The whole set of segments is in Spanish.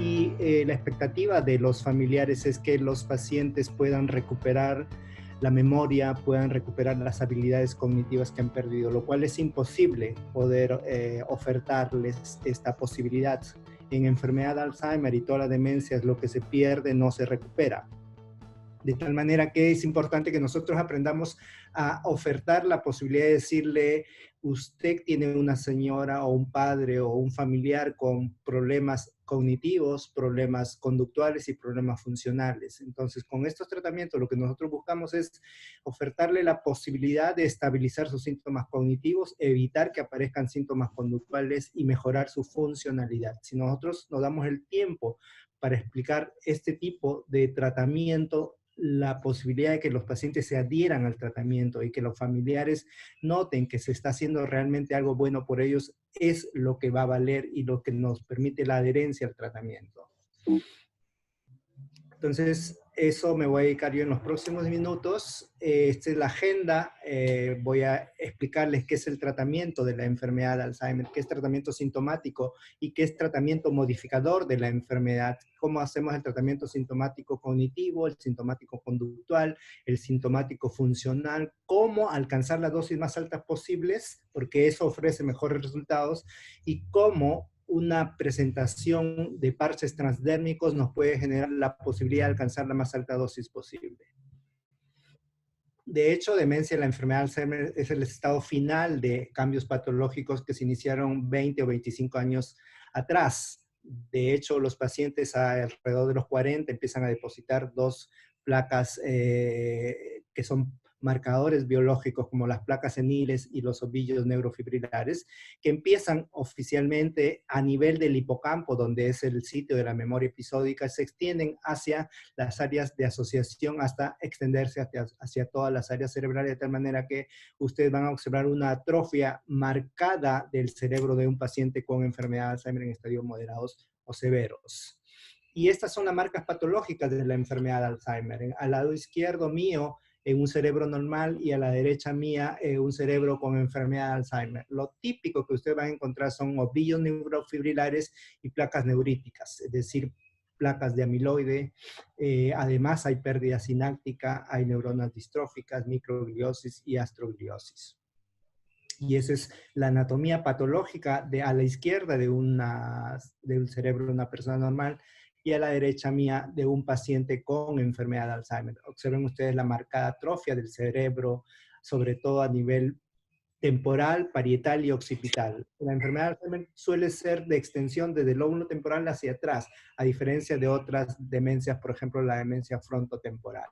y la expectativa de los familiares es que los pacientes puedan recuperar la memoria, puedan recuperar las habilidades cognitivas que han perdido, lo cual es imposible poder ofertarles esta posibilidad. En enfermedad de Alzheimer y toda la demencia, es lo que se pierde, no se recupera. De tal manera que es importante que nosotros aprendamos a ofertar la posibilidad de decirle, usted tiene una señora o un padre o un familiar con problemas cognitivos, problemas conductuales y problemas funcionales. Entonces, con estos tratamientos lo que nosotros buscamos es ofertarle la posibilidad de estabilizar sus síntomas cognitivos, evitar que aparezcan síntomas conductuales y mejorar su funcionalidad. Si nosotros nos damos el tiempo para explicar este tipo de tratamiento, la posibilidad de que los pacientes se adhieran al tratamiento y que los familiares noten que se está haciendo realmente algo bueno por ellos, es lo que va a valer y lo que nos permite la adherencia al tratamiento. Entonces, eso me voy a dedicar yo en los próximos minutos. Esta es la agenda. Voy a explicarles qué es el tratamiento de la enfermedad de Alzheimer, qué es tratamiento sintomático y qué es tratamiento modificador de la enfermedad. Cómo hacemos el tratamiento sintomático cognitivo, el sintomático conductual, el sintomático funcional, cómo alcanzar las dosis más altas posibles, porque eso ofrece mejores resultados, y cómo una presentación de parches transdérmicos nos puede generar la posibilidad de alcanzar la más alta dosis posible. De hecho, demencia, la enfermedad de Alzheimer, es el estado final de cambios patológicos que se iniciaron 20 o 25 años atrás. De hecho, los pacientes alrededor de los 40 empiezan a depositar dos placas que son marcadores biológicos como las placas seniles y los ovillos neurofibrilares, que empiezan oficialmente a nivel del hipocampo, donde es el sitio de la memoria episódica, se extienden hacia las áreas de asociación hasta extenderse hacia todas las áreas cerebrales, de tal manera que ustedes van a observar una atrofia marcada del cerebro de un paciente con enfermedad de Alzheimer en estadios moderados o severos. Y estas son las marcas patológicas de la enfermedad de Alzheimer. Al lado izquierdo mío, en un cerebro normal, y a la derecha mía, un cerebro con enfermedad de Alzheimer. Lo típico que ustedes van a encontrar son ovillos neurofibrilares y placas neuríticas, es decir, placas de amiloide. Además hay pérdida sináptica, hay neuronas distróficas, microgliosis y astrogliosis. Y esa es la anatomía patológica a la izquierda de un cerebro de una persona normal, y a la derecha mía de un paciente con enfermedad de Alzheimer. Observen ustedes la marcada atrofia del cerebro, sobre todo a nivel temporal, parietal y occipital. La enfermedad de Alzheimer suele ser de extensión desde el lóbulo temporal hacia atrás, a diferencia de otras demencias, por ejemplo, la demencia frontotemporal.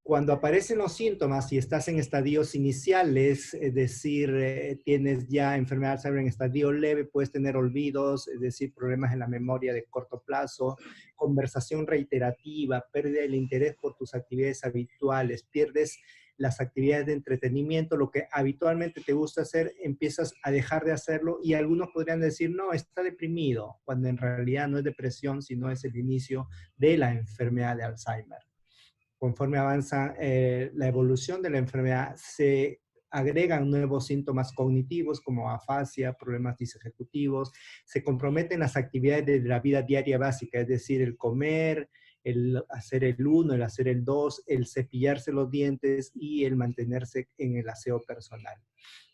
Cuando aparecen los síntomas y estás en estadios iniciales, es decir, tienes ya enfermedad de Alzheimer en estadio leve, puedes tener olvidos, es decir, problemas en la memoria de corto plazo, conversación reiterativa, pérdida del interés por tus actividades habituales, pierdes las actividades de entretenimiento, lo que habitualmente te gusta hacer, empiezas a dejar de hacerlo, y algunos podrían decir, no, está deprimido, cuando en realidad no es depresión, sino es el inicio de la enfermedad de Alzheimer. Conforme avanza la evolución de la enfermedad, se agregan nuevos síntomas cognitivos como afasia, problemas disejecutivos, se comprometen las actividades de la vida diaria básica, es decir, el comer, el hacer el 1, el hacer el 2, el cepillarse los dientes y el mantenerse en el aseo personal.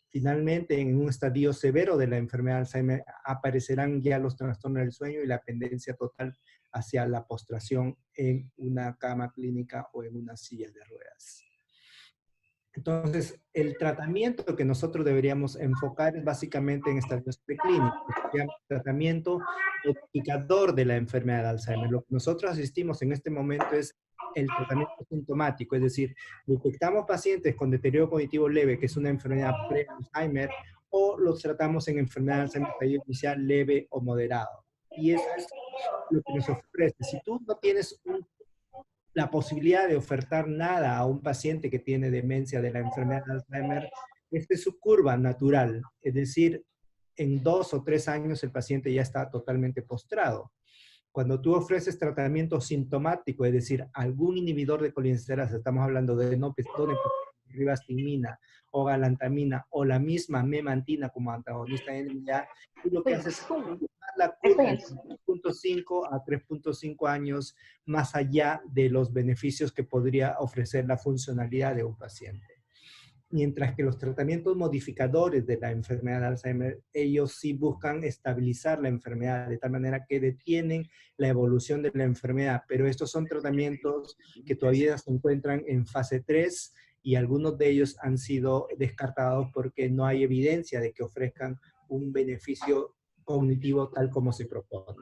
Finalmente, en un estadio severo de la enfermedad de Alzheimer, aparecerán ya los trastornos del sueño y la pendencia total hacia la postración en una cama clínica o en una silla de ruedas. Entonces, el tratamiento que nosotros deberíamos enfocar es básicamente en estadios preclínicos, se llama tratamiento modificador de la enfermedad de Alzheimer. Lo que nosotros asistimos en este momento es el tratamiento sintomático, es decir, detectamos pacientes con deterioro cognitivo leve, que es una enfermedad pre-Alzheimer, o los tratamos en enfermedad de Alzheimer estadio inicial leve o moderado. Y eso es lo que nos ofrece. Si tú no tienes la posibilidad de ofertar nada a un paciente que tiene demencia de la enfermedad de Alzheimer, esta es su curva natural, es decir, en 2 o 3 años el paciente ya está totalmente postrado. Cuando tú ofreces tratamiento sintomático, es decir, algún inhibidor de colinesterasa, estamos hablando de ribastimina o galantamina o la misma memantina como antagonista de NMDA, tú lo que haces es la curva de 3.5 a 3.5 años más allá de los beneficios que podría ofrecer la funcionalidad de un paciente. Mientras que los tratamientos modificadores de la enfermedad de Alzheimer, ellos sí buscan estabilizar la enfermedad de tal manera que detienen la evolución de la enfermedad, pero estos son tratamientos que todavía se encuentran en fase 3 y algunos de ellos han sido descartados porque no hay evidencia de que ofrezcan un beneficio cognitivo tal como se propone.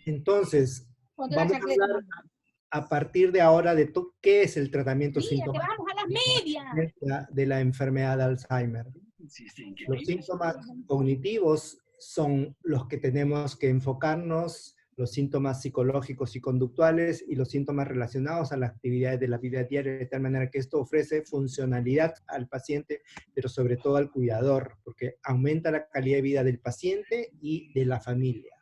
Entonces, vamos a hablar a partir de ahora de qué es el tratamiento sintomático de la enfermedad de Alzheimer. Los síntomas cognitivos son los que tenemos que enfocarnos, los síntomas psicológicos y conductuales y los síntomas relacionados a las actividades de la vida diaria, de tal manera que esto ofrece funcionalidad al paciente, pero sobre todo al cuidador, porque aumenta la calidad de vida del paciente y de la familia.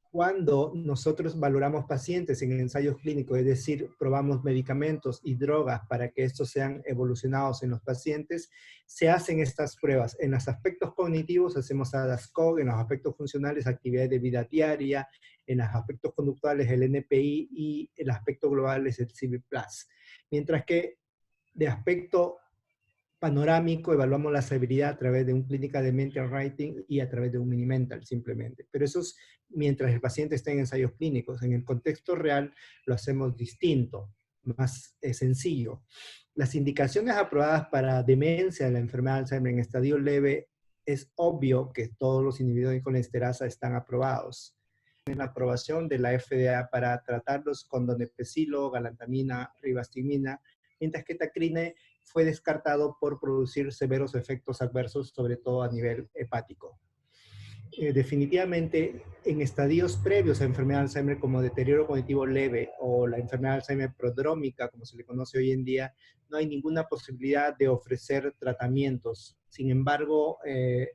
Cuando nosotros valoramos pacientes en ensayos clínicos, es decir, probamos medicamentos y drogas para que estos sean evolucionados en los pacientes, se hacen estas pruebas. En los aspectos cognitivos hacemos ADAS-Cog, en los aspectos funcionales, actividades de vida diaria, en los aspectos conductuales, el NPI, y el aspecto global es el CIVI+. Mientras que de aspecto panorámico, evaluamos la severidad a través de un clínica de mental rating y a través de un mini-mental simplemente. Pero eso es mientras el paciente está en ensayos clínicos. En el contexto real lo hacemos distinto, más sencillo. Las indicaciones aprobadas para demencia de la enfermedad de Alzheimer en estadio leve, es obvio que todos los inhibidores de colesterasa están aprobados. En la aprobación de la FDA para tratarlos con donepezilo, galantamina, ribastimina, mientras que tacrine fue descartado por producir severos efectos adversos, sobre todo a nivel hepático. Definitivamente, en estadios previos a enfermedad de Alzheimer como deterioro cognitivo leve o la enfermedad de Alzheimer prodrómica, como se le conoce hoy en día, no hay ninguna posibilidad de ofrecer tratamientos. Sin embargo,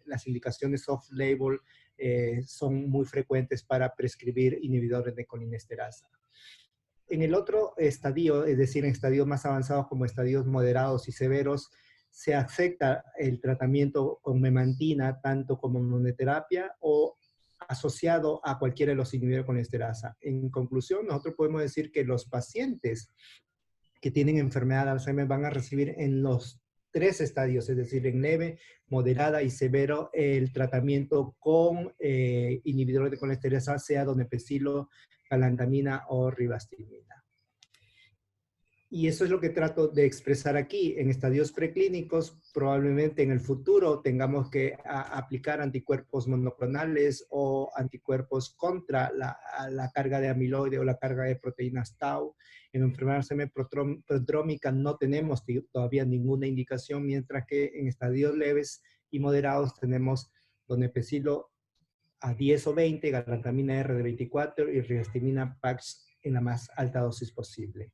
las indicaciones off-label son muy frecuentes para prescribir inhibidores de colinesterasa. En el otro estadio, es decir, en estadios más avanzados como estadios moderados y severos, se acepta el tratamiento con memantina, tanto como monoterapia o asociado a cualquiera de los inhibidores de colesterasa. En conclusión, nosotros podemos decir que los pacientes que tienen enfermedad de Alzheimer van a recibir en los 3 estadios, es decir, en leve, moderada y severo, el tratamiento con inhibidores de colesterasa, sea donepezilo, galantamina o ribastimina. Y eso es lo que trato de expresar aquí. En estadios preclínicos, probablemente en el futuro tengamos que aplicar anticuerpos monoclonales o anticuerpos contra la carga de amiloide o la carga de proteínas tau. En enfermedad prodrómica no tenemos todavía ninguna indicación, mientras que en estadios leves y moderados tenemos donepezilo a 10 o 20, galantamina R de 24 y ribastimina PAX en la más alta dosis posible.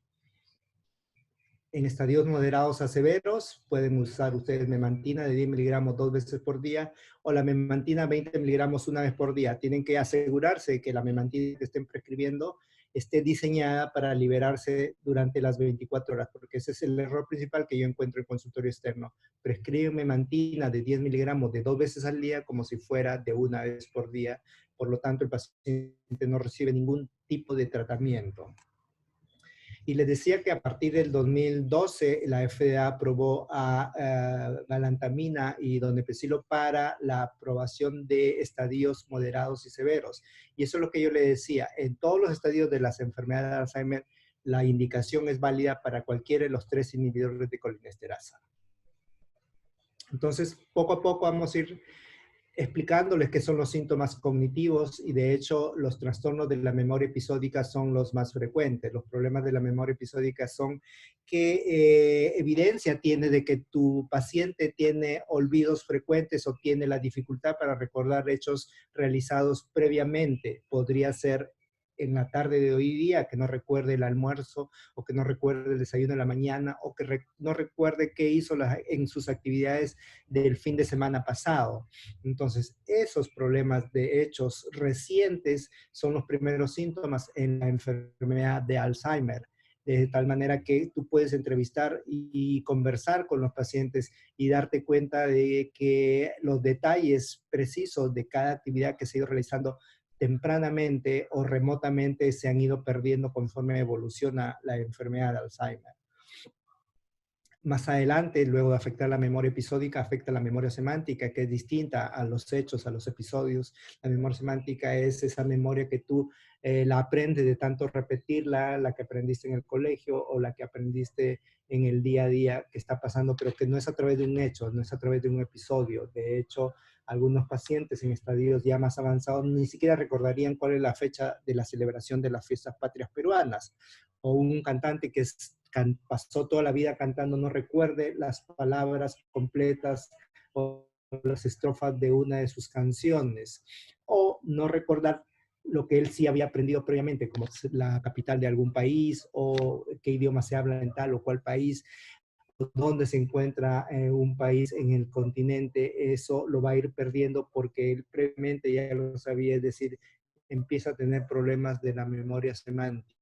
En estadios moderados a severos, pueden usar ustedes memantina de 10 miligramos 2 veces por día o la memantina 20 miligramos una vez por día. Tienen que asegurarse que la memantina que estén prescribiendo esté diseñada para liberarse durante las 24 horas, porque ese es el error principal que yo encuentro en consultorio externo. Prescriben memantina de 10 miligramos de 2 veces al día como si fuera de una vez por día. Por lo tanto, el paciente no recibe ningún tipo de tratamiento. Y les decía que a partir del 2012 la FDA aprobó a galantamina y donepezilo para la aprobación de estadios moderados y severos. Y eso es lo que yo le decía. En todos los estadios de las enfermedades de Alzheimer, la indicación es válida para cualquiera de los 3 inhibidores de colinesterasa. Entonces, poco a poco vamos a ir explicándoles qué son los síntomas cognitivos y de hecho los trastornos de la memoria episódica son los más frecuentes. Los problemas de la memoria episódica son qué evidencia tiene de que tu paciente tiene olvidos frecuentes o tiene la dificultad para recordar hechos realizados previamente. Podría ser en la tarde de hoy día, que no recuerde el almuerzo, o que no recuerde el desayuno de la mañana, o que no recuerde qué hizo en sus actividades del fin de semana pasado. Entonces, esos problemas de hechos recientes son los primeros síntomas en la enfermedad de Alzheimer. de tal manera que tú puedes entrevistar y conversar con los pacientes y darte cuenta de que los detalles precisos de cada actividad que se ha ido realizando tempranamente o remotamente se han ido perdiendo conforme evoluciona la enfermedad de Alzheimer. Más adelante, luego de afectar la memoria episódica, afecta la memoria semántica, que es distinta a los hechos, a los episodios. La memoria semántica es esa memoria que tú la aprendes de tanto repetirla, la que aprendiste en el colegio o la que aprendiste en el día a día que está pasando, pero que no es a través de un hecho, no es a través de un episodio. De hecho, algunos pacientes en estadios ya más avanzados ni siquiera recordarían cuál es la fecha de la celebración de las fiestas patrias peruanas, o un cantante que pasó toda la vida cantando no recuerde las palabras completas o las estrofas de una de sus canciones, o no recordar lo que él sí había aprendido previamente, como la capital de algún país, o qué idioma se habla en tal o cual país, dónde se encuentra un país en el continente. Eso lo va a ir perdiendo porque él previamente ya lo sabía, es decir, empieza a tener problemas de la memoria semántica.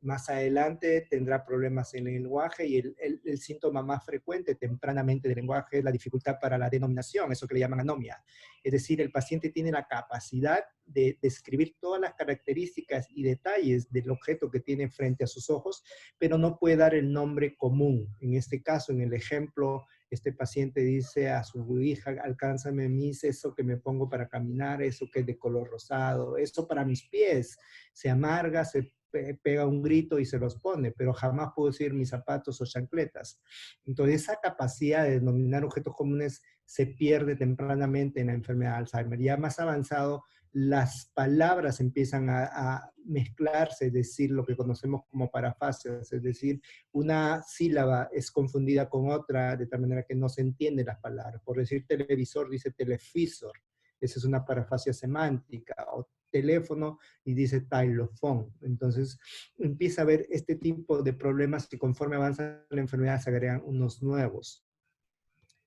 Más adelante tendrá problemas en el lenguaje, y el síntoma más frecuente tempranamente del lenguaje es la dificultad para la denominación, eso que le llaman anomia. Es decir, el paciente tiene la capacidad de describir todas las características y detalles del objeto que tiene frente a sus ojos, pero no puede dar el nombre común. En este caso, en el ejemplo, este paciente dice a su hija: alcánzame mis, eso que me pongo para caminar, eso que es de color rosado, eso para mis pies. Se amarga, se pega un grito y se los pone, pero jamás puedo decir mis zapatos o chancletas. Entonces, esa capacidad de denominar objetos comunes se pierde tempranamente en la enfermedad de Alzheimer. Ya más avanzado, las palabras empiezan a mezclarse, es decir, lo que conocemos como parafasias, es decir, una sílaba es confundida con otra de tal manera que no se entienden las palabras. Por decir televisor, dice telefisor. Esa es una parafasia semántica. O teléfono y dice tailofón. Entonces empieza a haber este tipo de problemas que conforme avanza la enfermedad se agregan unos nuevos.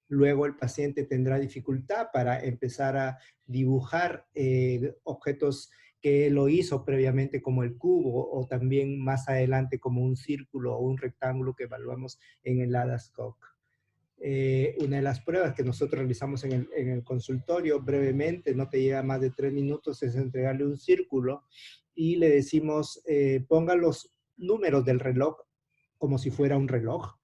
Luego el paciente tendrá dificultad para empezar a dibujar objetos que lo hizo previamente, como el cubo, o también más adelante como un círculo o un rectángulo que evaluamos en el ADAS-Cog. Una de las pruebas que nosotros realizamos en el consultorio brevemente, no te lleva más de 3 minutos, es entregarle un círculo y le decimos, ponga los números del reloj como si fuera un reloj.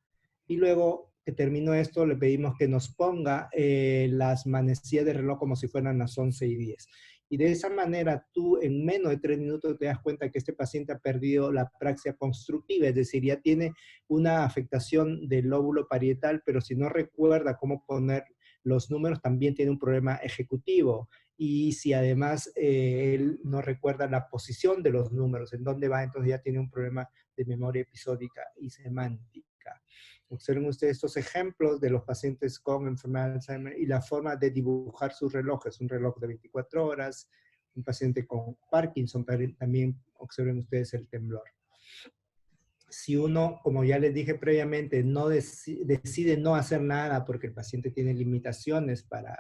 Y luego que terminó esto, le pedimos que nos ponga las manecillas del reloj como si fueran las 11:10. Y de esa manera tú en menos de 3 minutos te das cuenta que este paciente ha perdido la praxia constructiva, es decir, ya tiene una afectación del lóbulo parietal, pero si no recuerda cómo poner los números, también tiene un problema ejecutivo. Y si además él no recuerda la posición de los números, en dónde va, entonces ya tiene un problema de memoria episódica y semántica. Observen ustedes estos ejemplos de los pacientes con enfermedad de Alzheimer y la forma de dibujar sus relojes. Un reloj de 24 horas, un paciente con Parkinson, también observen ustedes el temblor. Si uno, como ya les dije previamente, no decide no hacer nada porque el paciente tiene limitaciones para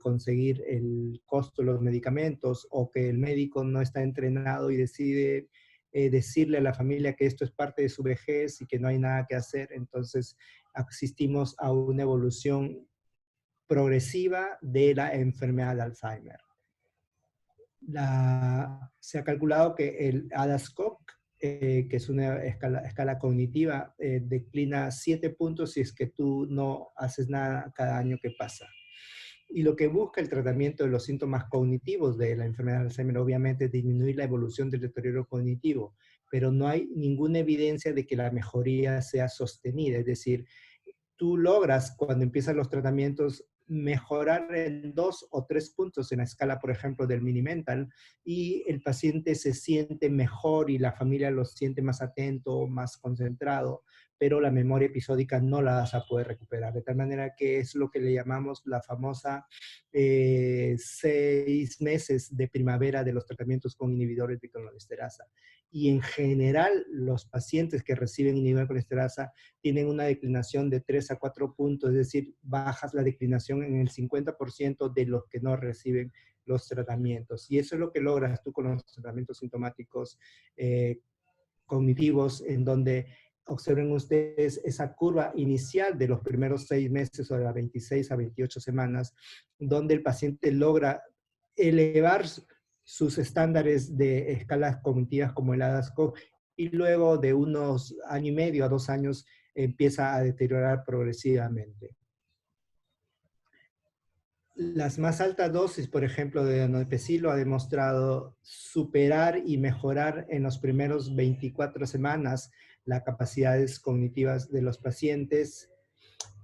conseguir el costo de los medicamentos, o que el médico no está entrenado y decide decirle a la familia que esto es parte de su vejez y que no hay nada que hacer, entonces asistimos a una evolución progresiva de la enfermedad de Alzheimer. Se ha calculado que el ADAS-Cog, que es una escala cognitiva, declina 7 puntos si es que tú no haces nada cada año que pasa. Y lo que busca el tratamiento de los síntomas cognitivos de la enfermedad de Alzheimer, obviamente, es disminuir la evolución del deterioro cognitivo, pero no hay ninguna evidencia de que la mejoría sea sostenida. Es decir, tú logras, cuando empiezan los tratamientos, mejorar en 2 o 3 puntos en la escala, por ejemplo, del Mini-Mental, y el paciente se siente mejor y la familia lo siente más atento, más concentrado, pero la memoria episódica no la vas a poder recuperar. De tal manera que es lo que le llamamos la famosa 6 meses de primavera de los tratamientos con inhibidores de colonesterasa. Y en general, los pacientes que reciben inhibidores de colonesterasa tienen una declinación de 3 a 4 puntos, es decir, bajas la declinación en el 50% de los que no reciben los tratamientos. Y eso es lo que logras tú con los tratamientos sintomáticos cognitivos en donde observen ustedes esa curva inicial de los primeros 6 meses o de las 26 a 28 semanas, donde el paciente logra elevar sus estándares de escalas cognitivas como el ADAS-Cog y luego de unos año y medio a 2 años empieza a deteriorar progresivamente. Las más altas dosis, por ejemplo, de donepezilo ha demostrado superar y mejorar en los primeros 24 semanas las capacidades cognitivas de los pacientes.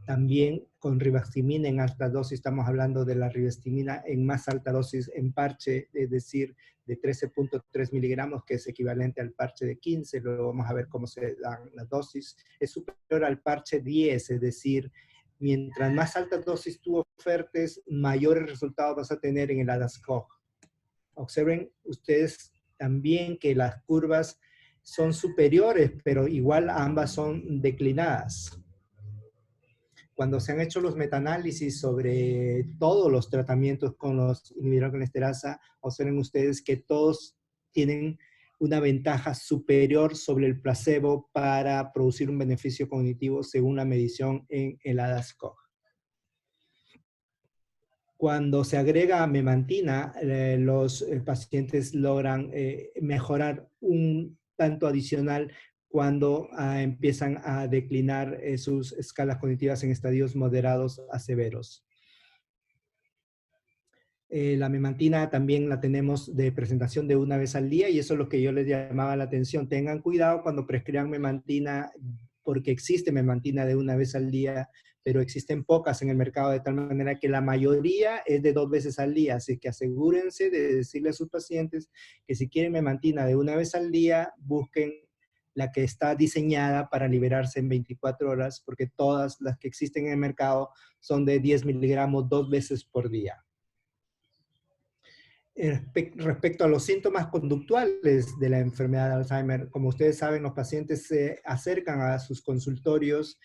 También con rivastimina en alta dosis, estamos hablando de la rivastimina en más alta dosis en parche, es decir, de 13.3 miligramos, que es equivalente al parche de 15, luego vamos a ver cómo se dan las dosis, es superior al parche 10, es decir, mientras más altas dosis tú ofertes, mayores resultados vas a tener en el ADAS-Cog. Observen ustedes también que las curvas son superiores, pero igual ambas son declinadas. Cuando se han hecho los metaanálisis sobre todos los tratamientos con los inhibidores de colesterasa, observen ustedes que todos tienen una ventaja superior sobre el placebo para producir un beneficio cognitivo según la medición en el ADAS-Cog. Cuando se agrega memantina, los pacientes logran mejorar un tanto adicional cuando empiezan a declinar sus escalas cognitivas en estadios moderados a severos. La memantina también la tenemos de presentación de una vez al día y eso es lo que yo les llamaba la atención. Tengan cuidado cuando prescriban memantina porque existe memantina de una vez al día, pero existen pocas en el mercado de tal manera que la mayoría es de 2 veces al día. Así que asegúrense de decirle a sus pacientes que si quieren memantina de una vez al día, busquen la que está diseñada para liberarse en 24 horas, porque todas las que existen en el mercado son de 10 miligramos 2 veces por día. Respecto a los síntomas conductuales de la enfermedad de Alzheimer, como ustedes saben, los pacientes se acercan a sus consultorios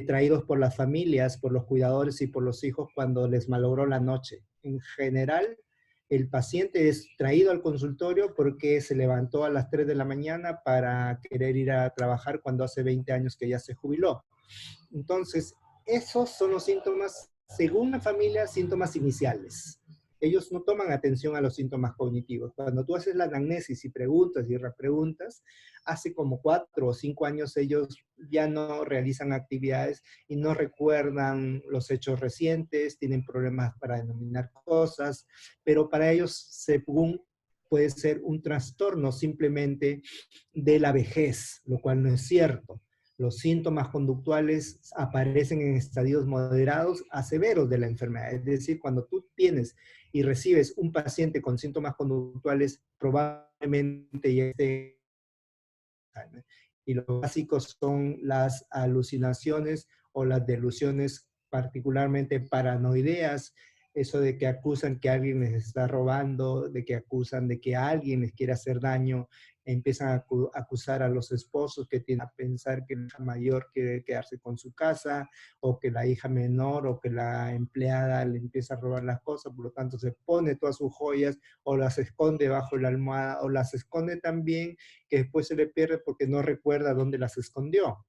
traídos por las familias, por los cuidadores y por los hijos cuando les malogró la noche. En general, el paciente es traído al consultorio porque se levantó a las 3 de la mañana para querer ir a trabajar cuando hace 20 años que ya se jubiló. Entonces, esos son los síntomas, según la familia, síntomas iniciales. Ellos no toman atención a los síntomas cognitivos. Cuando tú haces la anamnesis y preguntas y repreguntas, hace como 4 o 5 años ellos ya no realizan actividades y no recuerdan los hechos recientes, tienen problemas para denominar cosas, pero para ellos, según puede ser un trastorno simplemente de la vejez, lo cual no es cierto. Los síntomas conductuales aparecen en estadios moderados a severos de la enfermedad. Es decir, cuando tú tienes y recibes un paciente con síntomas conductuales, probablemente ya esté. Y los básicos son las alucinaciones o las delusiones particularmente paranoideas, eso de que acusan que alguien les está robando, de que acusan de que alguien les quiere hacer daño, empiezan a acusar a los esposos que tienen a pensar que la hija mayor quiere quedarse con su casa, o que la hija menor, o que la empleada le empieza a robar las cosas, por lo tanto se pone todas sus joyas, o las esconde bajo la almohada, o las esconde también, que después se le pierde porque no recuerda dónde las escondió.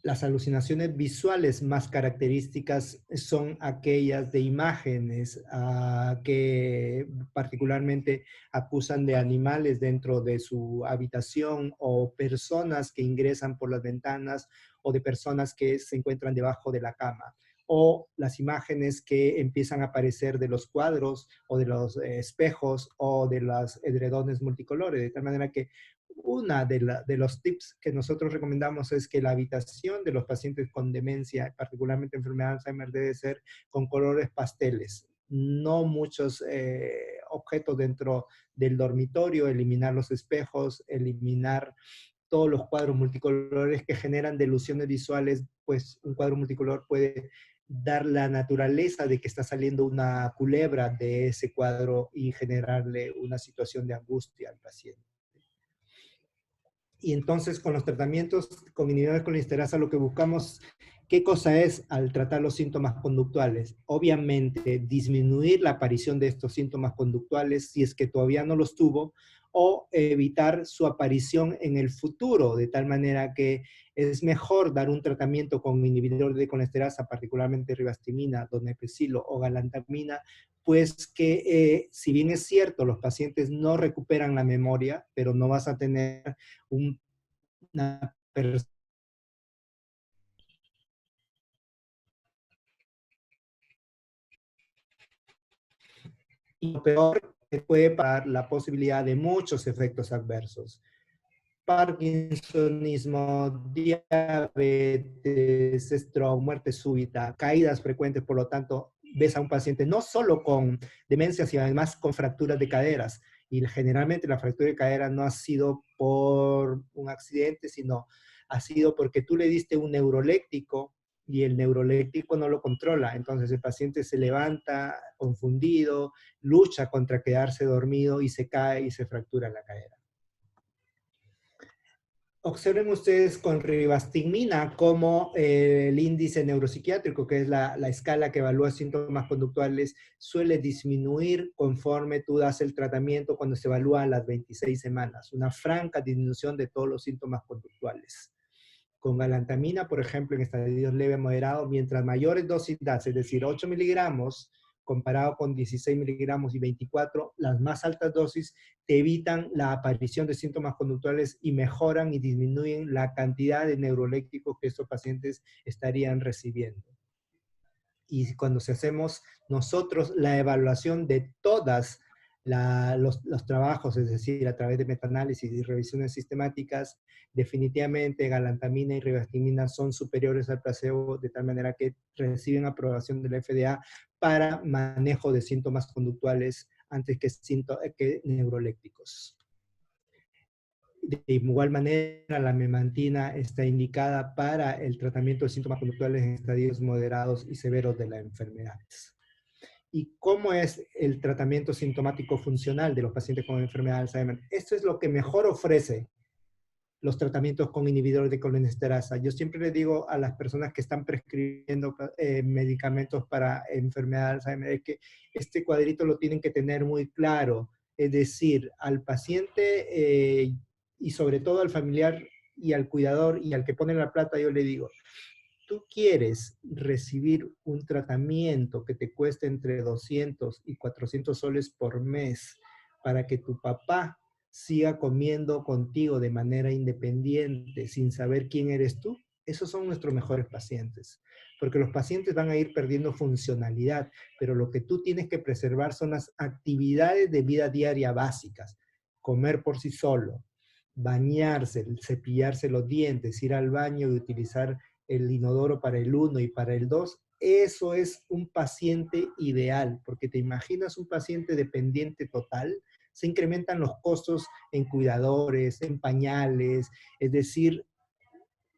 Las alucinaciones visuales más características son aquellas de imágenes que particularmente acusan de animales dentro de su habitación o personas que ingresan por las ventanas o de personas que se encuentran debajo de la cama. O las imágenes que empiezan a aparecer de los cuadros o de los espejos o de los edredones multicolores, de tal manera que una de los tips que nosotros recomendamos es que la habitación de los pacientes con demencia, particularmente enfermedad de Alzheimer, debe ser con colores pasteles. No muchos objetos dentro del dormitorio, eliminar los espejos, eliminar todos los cuadros multicolores que generan delusiones visuales, pues un cuadro multicolor puede dar la naturaleza de que está saliendo una culebra de ese cuadro y generarle una situación de angustia al paciente. Y entonces con los tratamientos con inhibidores de colinsterasa lo que buscamos, ¿qué cosa es al tratar los síntomas conductuales? Obviamente disminuir la aparición de estos síntomas conductuales si es que todavía no los tuvo, o evitar su aparición en el futuro, de tal manera que es mejor dar un tratamiento con inhibidor de colesterasa, particularmente ribastimina, donepezilo o galantamina, pues que si bien es cierto, los pacientes no recuperan la memoria, pero no vas a tener una persona. Y lo peor, que puede parar la posibilidad de muchos efectos adversos. Parkinsonismo, diabetes, stroke, muerte súbita, caídas frecuentes, por lo tanto, ves a un paciente no solo con demencia, sino además con fracturas de caderas. Y generalmente la fractura de cadera no ha sido por un accidente, sino ha sido porque tú le diste un neuroléctico y el neuroléctico no lo controla. Entonces el paciente se levanta confundido, lucha contra quedarse dormido y se cae y se fractura la cadera. Observen ustedes con ribastigmina cómo el índice neuropsiquiátrico, que es la escala que evalúa síntomas conductuales, suele disminuir conforme tú das el tratamiento cuando se evalúa a las 26 semanas. Una franca disminución de todos los síntomas conductuales. Con galantamina, por ejemplo, en estadios leve moderado, mientras mayores dosis das, es decir, 8 miligramos, comparado con 16 miligramos y 24, las más altas dosis te evitan la aparición de síntomas conductuales y mejoran y disminuyen la cantidad de neurolécticos que estos pacientes estarían recibiendo. Y cuando hacemos nosotros la evaluación de todas los trabajos, es decir, a través de metaanálisis y revisiones sistemáticas, definitivamente galantamina y ribastimina son superiores al placebo, de tal manera que reciben aprobación de la FDA para manejo de síntomas conductuales antes que neurolécticos. De igual manera, la memantina está indicada para el tratamiento de síntomas conductuales en estadios moderados y severos de la enfermedad. ¿Y cómo es el tratamiento sintomático funcional de los pacientes con enfermedad de Alzheimer? Esto es lo que mejor ofrece los tratamientos con inhibidores de colinesterasa. Yo siempre le digo a las personas que están prescribiendo medicamentos para enfermedad de Alzheimer que este cuadrito lo tienen que tener muy claro. Es decir, al paciente y sobre todo al familiar y al cuidador y al que pone la plata, yo le digo, tú quieres recibir un tratamiento que te cueste entre 200 y 400 soles por mes para que tu papá siga comiendo contigo de manera independiente, sin saber quién eres tú, esos son nuestros mejores pacientes. Porque los pacientes van a ir perdiendo funcionalidad, pero lo que tú tienes que preservar son las actividades de vida diaria básicas. Comer por sí solo, bañarse, cepillarse los dientes, ir al baño y utilizar el inodoro para el 1 y para el 2, eso es un paciente ideal, porque te imaginas un paciente dependiente total, se incrementan los costos en cuidadores, en pañales, es decir,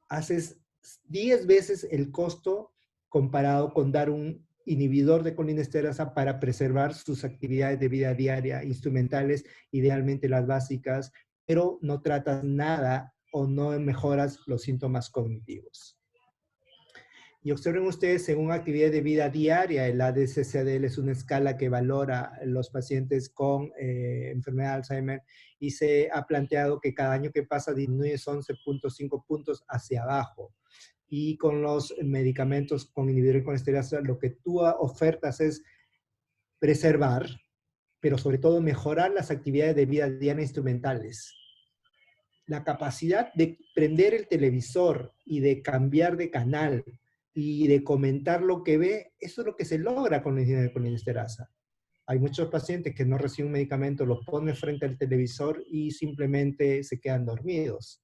haces 10 veces el costo comparado con dar un inhibidor de colinesterasa para preservar sus actividades de vida diaria, instrumentales, idealmente las básicas, pero no tratas nada o no mejoras los síntomas cognitivos. Y observen ustedes, según actividad de vida diaria, el ADCC-ADL es una escala que valora los pacientes con enfermedad de Alzheimer y se ha planteado que cada año que pasa disminuye 11.5 puntos hacia abajo. Y con los medicamentos con inhibidor de colesterasa, lo que tú ofertas es preservar, pero sobre todo mejorar las actividades de vida diaria instrumentales. La capacidad de prender el televisor y de cambiar de canal y de comentar lo que ve, eso es lo que se logra con la inhibidor de colinesterasa. Hay muchos pacientes que no reciben un medicamento, los ponen frente al televisor y simplemente se quedan dormidos.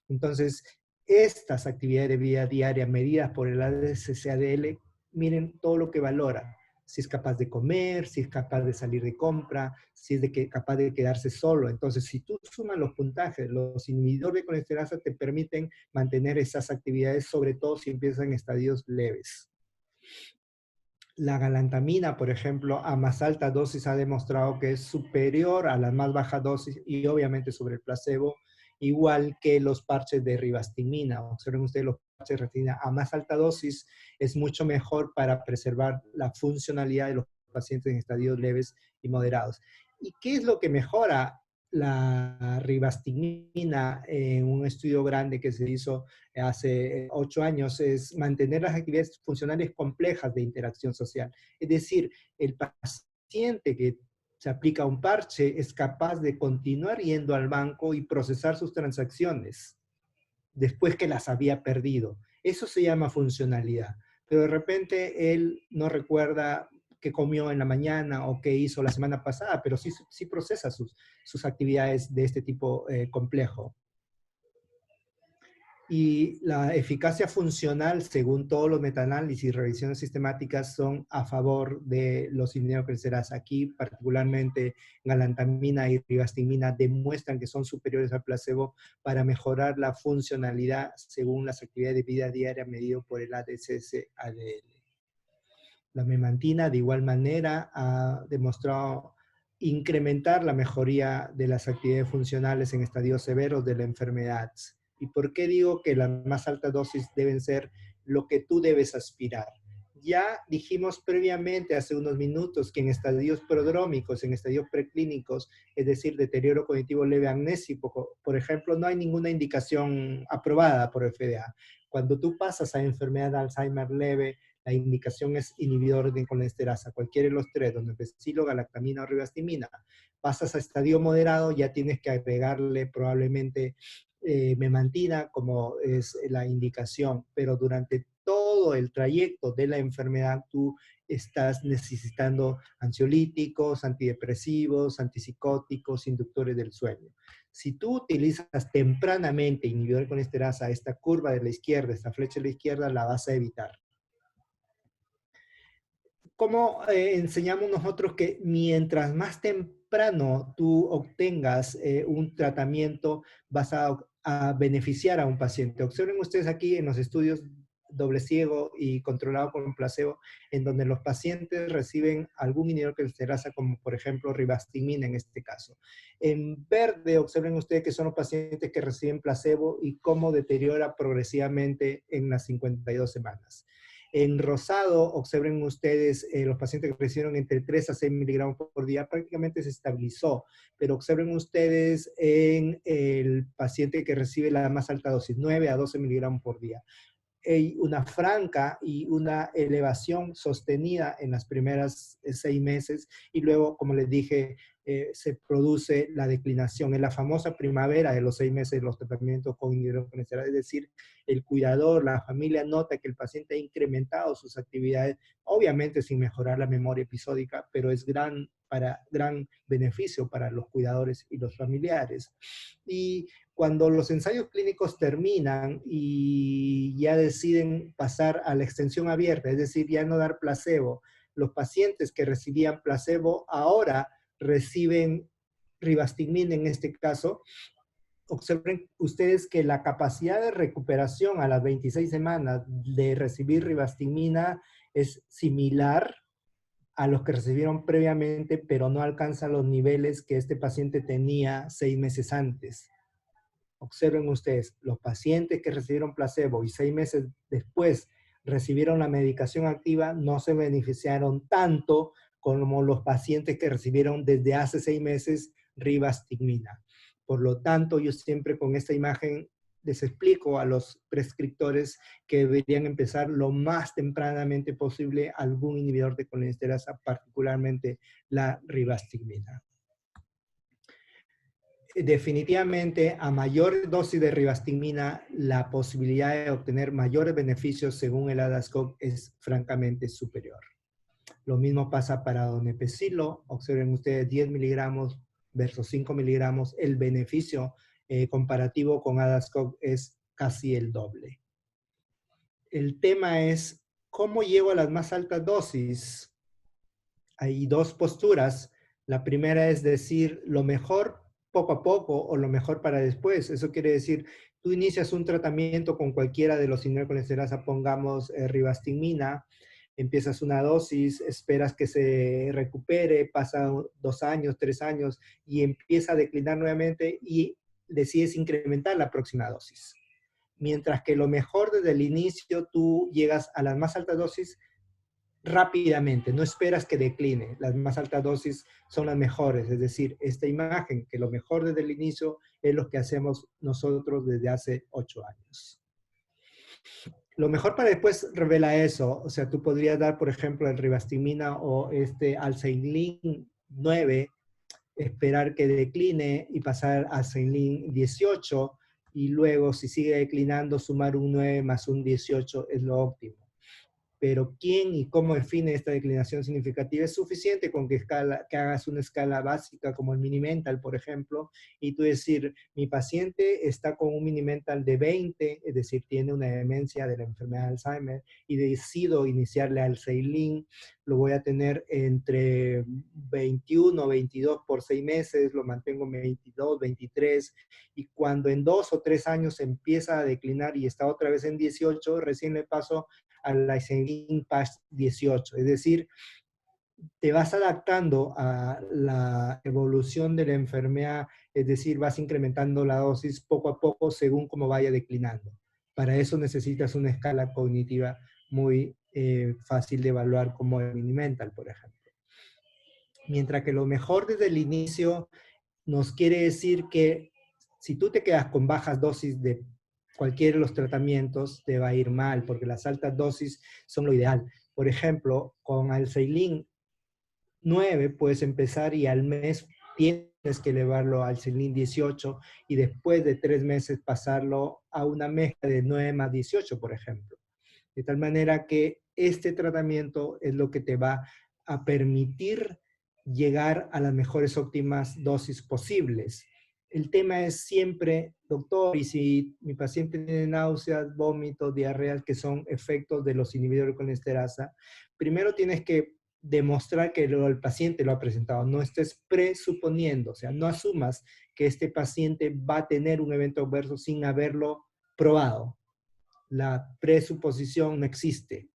Entonces, estas actividades de vida diaria medidas por el ADCC-ADL, miren todo lo que valora. Si es capaz de comer, si es capaz de salir de compra, si es capaz de quedarse solo. Entonces, si tú sumas los puntajes, los inhibidores de colesterasa te permiten mantener esas actividades, sobre todo si empiezan en estadios leves. La galantamina, por ejemplo, a más alta dosis ha demostrado que es superior a las más bajas dosis y obviamente sobre el placebo, igual que los parches de ribastimina. Observen ustedes los parches de ribastimina a más alta dosis es mucho mejor para preservar la funcionalidad de los pacientes en estadios leves y moderados. ¿Y qué es lo que mejora la ribastigmina en un estudio grande que se hizo hace 8 años es mantener las actividades funcionales complejas de interacción social. Es decir, el paciente que se aplica un parche es capaz de continuar yendo al banco y procesar sus transacciones después que las había perdido. Eso se llama funcionalidad. Pero de repente él no recuerda qué comió en la mañana o qué hizo la semana pasada, pero sí procesa sus actividades de este tipo complejo. Y la eficacia funcional, según todos los metaanálisis y revisiones sistemáticas, son a favor de los inhibidores. Aquí, particularmente, galantamina y ribastigmina demuestran que son superiores al placebo para mejorar la funcionalidad según las actividades de vida diaria medido por el ADCS-ADL. La memantina, de igual manera, ha demostrado incrementar la mejoría de las actividades funcionales en estadios severos de la enfermedad. ¿Y por qué digo que las más altas dosis deben ser lo que tú debes aspirar? Ya dijimos previamente, hace unos minutos, que en estadios prodrómicos, en estadios preclínicos, es decir, deterioro cognitivo leve amnésico, por ejemplo, no hay ninguna indicación aprobada por FDA. Cuando tú pasas a enfermedad de Alzheimer leve, la indicación es inhibidor de colesterasa, cualquiera de los tres, donepezilo, galactamina o ribastimina. Pasas a estadio moderado, ya tienes que agregarle probablemente memantina como es la indicación, pero durante todo el trayecto de la enfermedad tú estás necesitando ansiolíticos, antidepresivos, antipsicóticos, inductores del sueño. Si tú utilizas tempranamente inhibidor de colesterasa, esta curva de la izquierda, esta flecha de la izquierda, la vas a evitar. ¿Cómo enseñamos nosotros que mientras más temprano tú obtengas un tratamiento, vas a beneficiar a un paciente? Observen ustedes aquí en los estudios doble ciego y controlado con placebo, en donde los pacientes reciben algún inhibidor de colesterasa, como por ejemplo ribastigmina en este caso. En verde, observen ustedes que son los pacientes que reciben placebo y cómo deteriora progresivamente en las 52 semanas. En rosado, observen ustedes, los pacientes que recibieron entre 3 a 6 miligramos por día prácticamente se estabilizó, pero observen ustedes en el paciente que recibe la más alta dosis, 9 a 12 miligramos por día. Hay una franca y una elevación sostenida en las primeras 6 meses y luego, como les dije, se produce la declinación. Es la famosa primavera de los 6 meses de los tratamientos con inhibidor colesterol, es decir, el cuidador, la familia nota que el paciente ha incrementado sus actividades, obviamente sin mejorar la memoria episódica, pero es gran beneficio para los cuidadores y los familiares. Y cuando los ensayos clínicos terminan y ya deciden pasar a la extensión abierta, es decir, ya no dar placebo, los pacientes que recibían placebo ahora reciben ribastigmina en este caso. Observen ustedes que la capacidad de recuperación a las 26 semanas de recibir ribastigmina es similar a los que recibieron previamente, pero no alcanza los niveles que este paciente tenía 6 meses antes. Observen ustedes, los pacientes que recibieron placebo y 6 meses después recibieron la medicación activa no se beneficiaron tanto como los pacientes que recibieron desde hace 6 meses ribastigmina. Por lo tanto, yo siempre con esta imagen les explico a los prescriptores que deberían empezar lo más tempranamente posible algún inhibidor de colesterasa, particularmente la ribastigmina. Definitivamente, a mayor dosis de ribastigmina, la posibilidad de obtener mayores beneficios según el ADAS-Cog es francamente superior. Lo mismo pasa para donepezilo. Observen ustedes 10 miligramos versus 5 miligramos. El beneficio comparativo con ADAS-Cog es casi el doble. El tema es, ¿cómo llego a las más altas dosis? Hay dos posturas. La primera es decir, lo mejor poco a poco o lo mejor para después. Eso quiere decir, tú inicias un tratamiento con cualquiera de los inhibidores de colesterasa, pongamos ribastigmina, empiezas una dosis, esperas que se recupere, pasa 2 años, 3 años y empieza a declinar nuevamente y decides incrementar la próxima dosis. Mientras que lo mejor desde el inicio, tú llegas a las más altas dosis rápidamente, no esperas que decline. Las más altas dosis son las mejores, es decir, esta imagen, que lo mejor desde el inicio es lo que hacemos nosotros desde hace 8 años. Lo mejor para después revela eso, o sea, tú podrías dar, por ejemplo, el ribastimina o este alceilin 9, esperar que decline y pasar a alceilin 18, y luego si sigue declinando, sumar un 9 más un 18 es lo óptimo. Pero quién y cómo define esta declinación significativa es suficiente con que hagas una escala básica como el Minimental, por ejemplo, y tú decir, mi paciente está con un Minimental de 20, es decir, tiene una demencia de la enfermedad de Alzheimer, y decido iniciarle alceilin, lo voy a tener entre 21 o 22 por 6 meses, lo mantengo 22, 23, y cuando en 2 o 3 años empieza a declinar y está otra vez en 18, recién le paso a la alceilin PAS 18. Es decir, te vas adaptando a la evolución de la enfermedad, es decir, vas incrementando la dosis poco a poco según cómo vaya declinando. Para eso necesitas una escala cognitiva muy fácil de evaluar como el Minimental, por ejemplo. Mientras que lo mejor desde el inicio nos quiere decir que si tú te quedas con bajas dosis de cualquiera de los tratamientos, te va a ir mal, porque las altas dosis son lo ideal. Por ejemplo, con alceilin 9 puedes empezar y al mes tienes que elevarlo al alceilin 18 y después de 3 meses pasarlo a una mezcla de 9 más 18, por ejemplo. De tal manera que este tratamiento es lo que te va a permitir llegar a las mejores óptimas dosis posibles. El tema es siempre, doctor, y si mi paciente tiene náuseas, vómitos, diarreas, que son efectos de los inhibidores de colesterasa, primero tienes que demostrar que el paciente lo ha presentado. No estés presuponiendo, o sea, no asumas que este paciente va a tener un evento adverso sin haberlo probado. La presuposición no existe.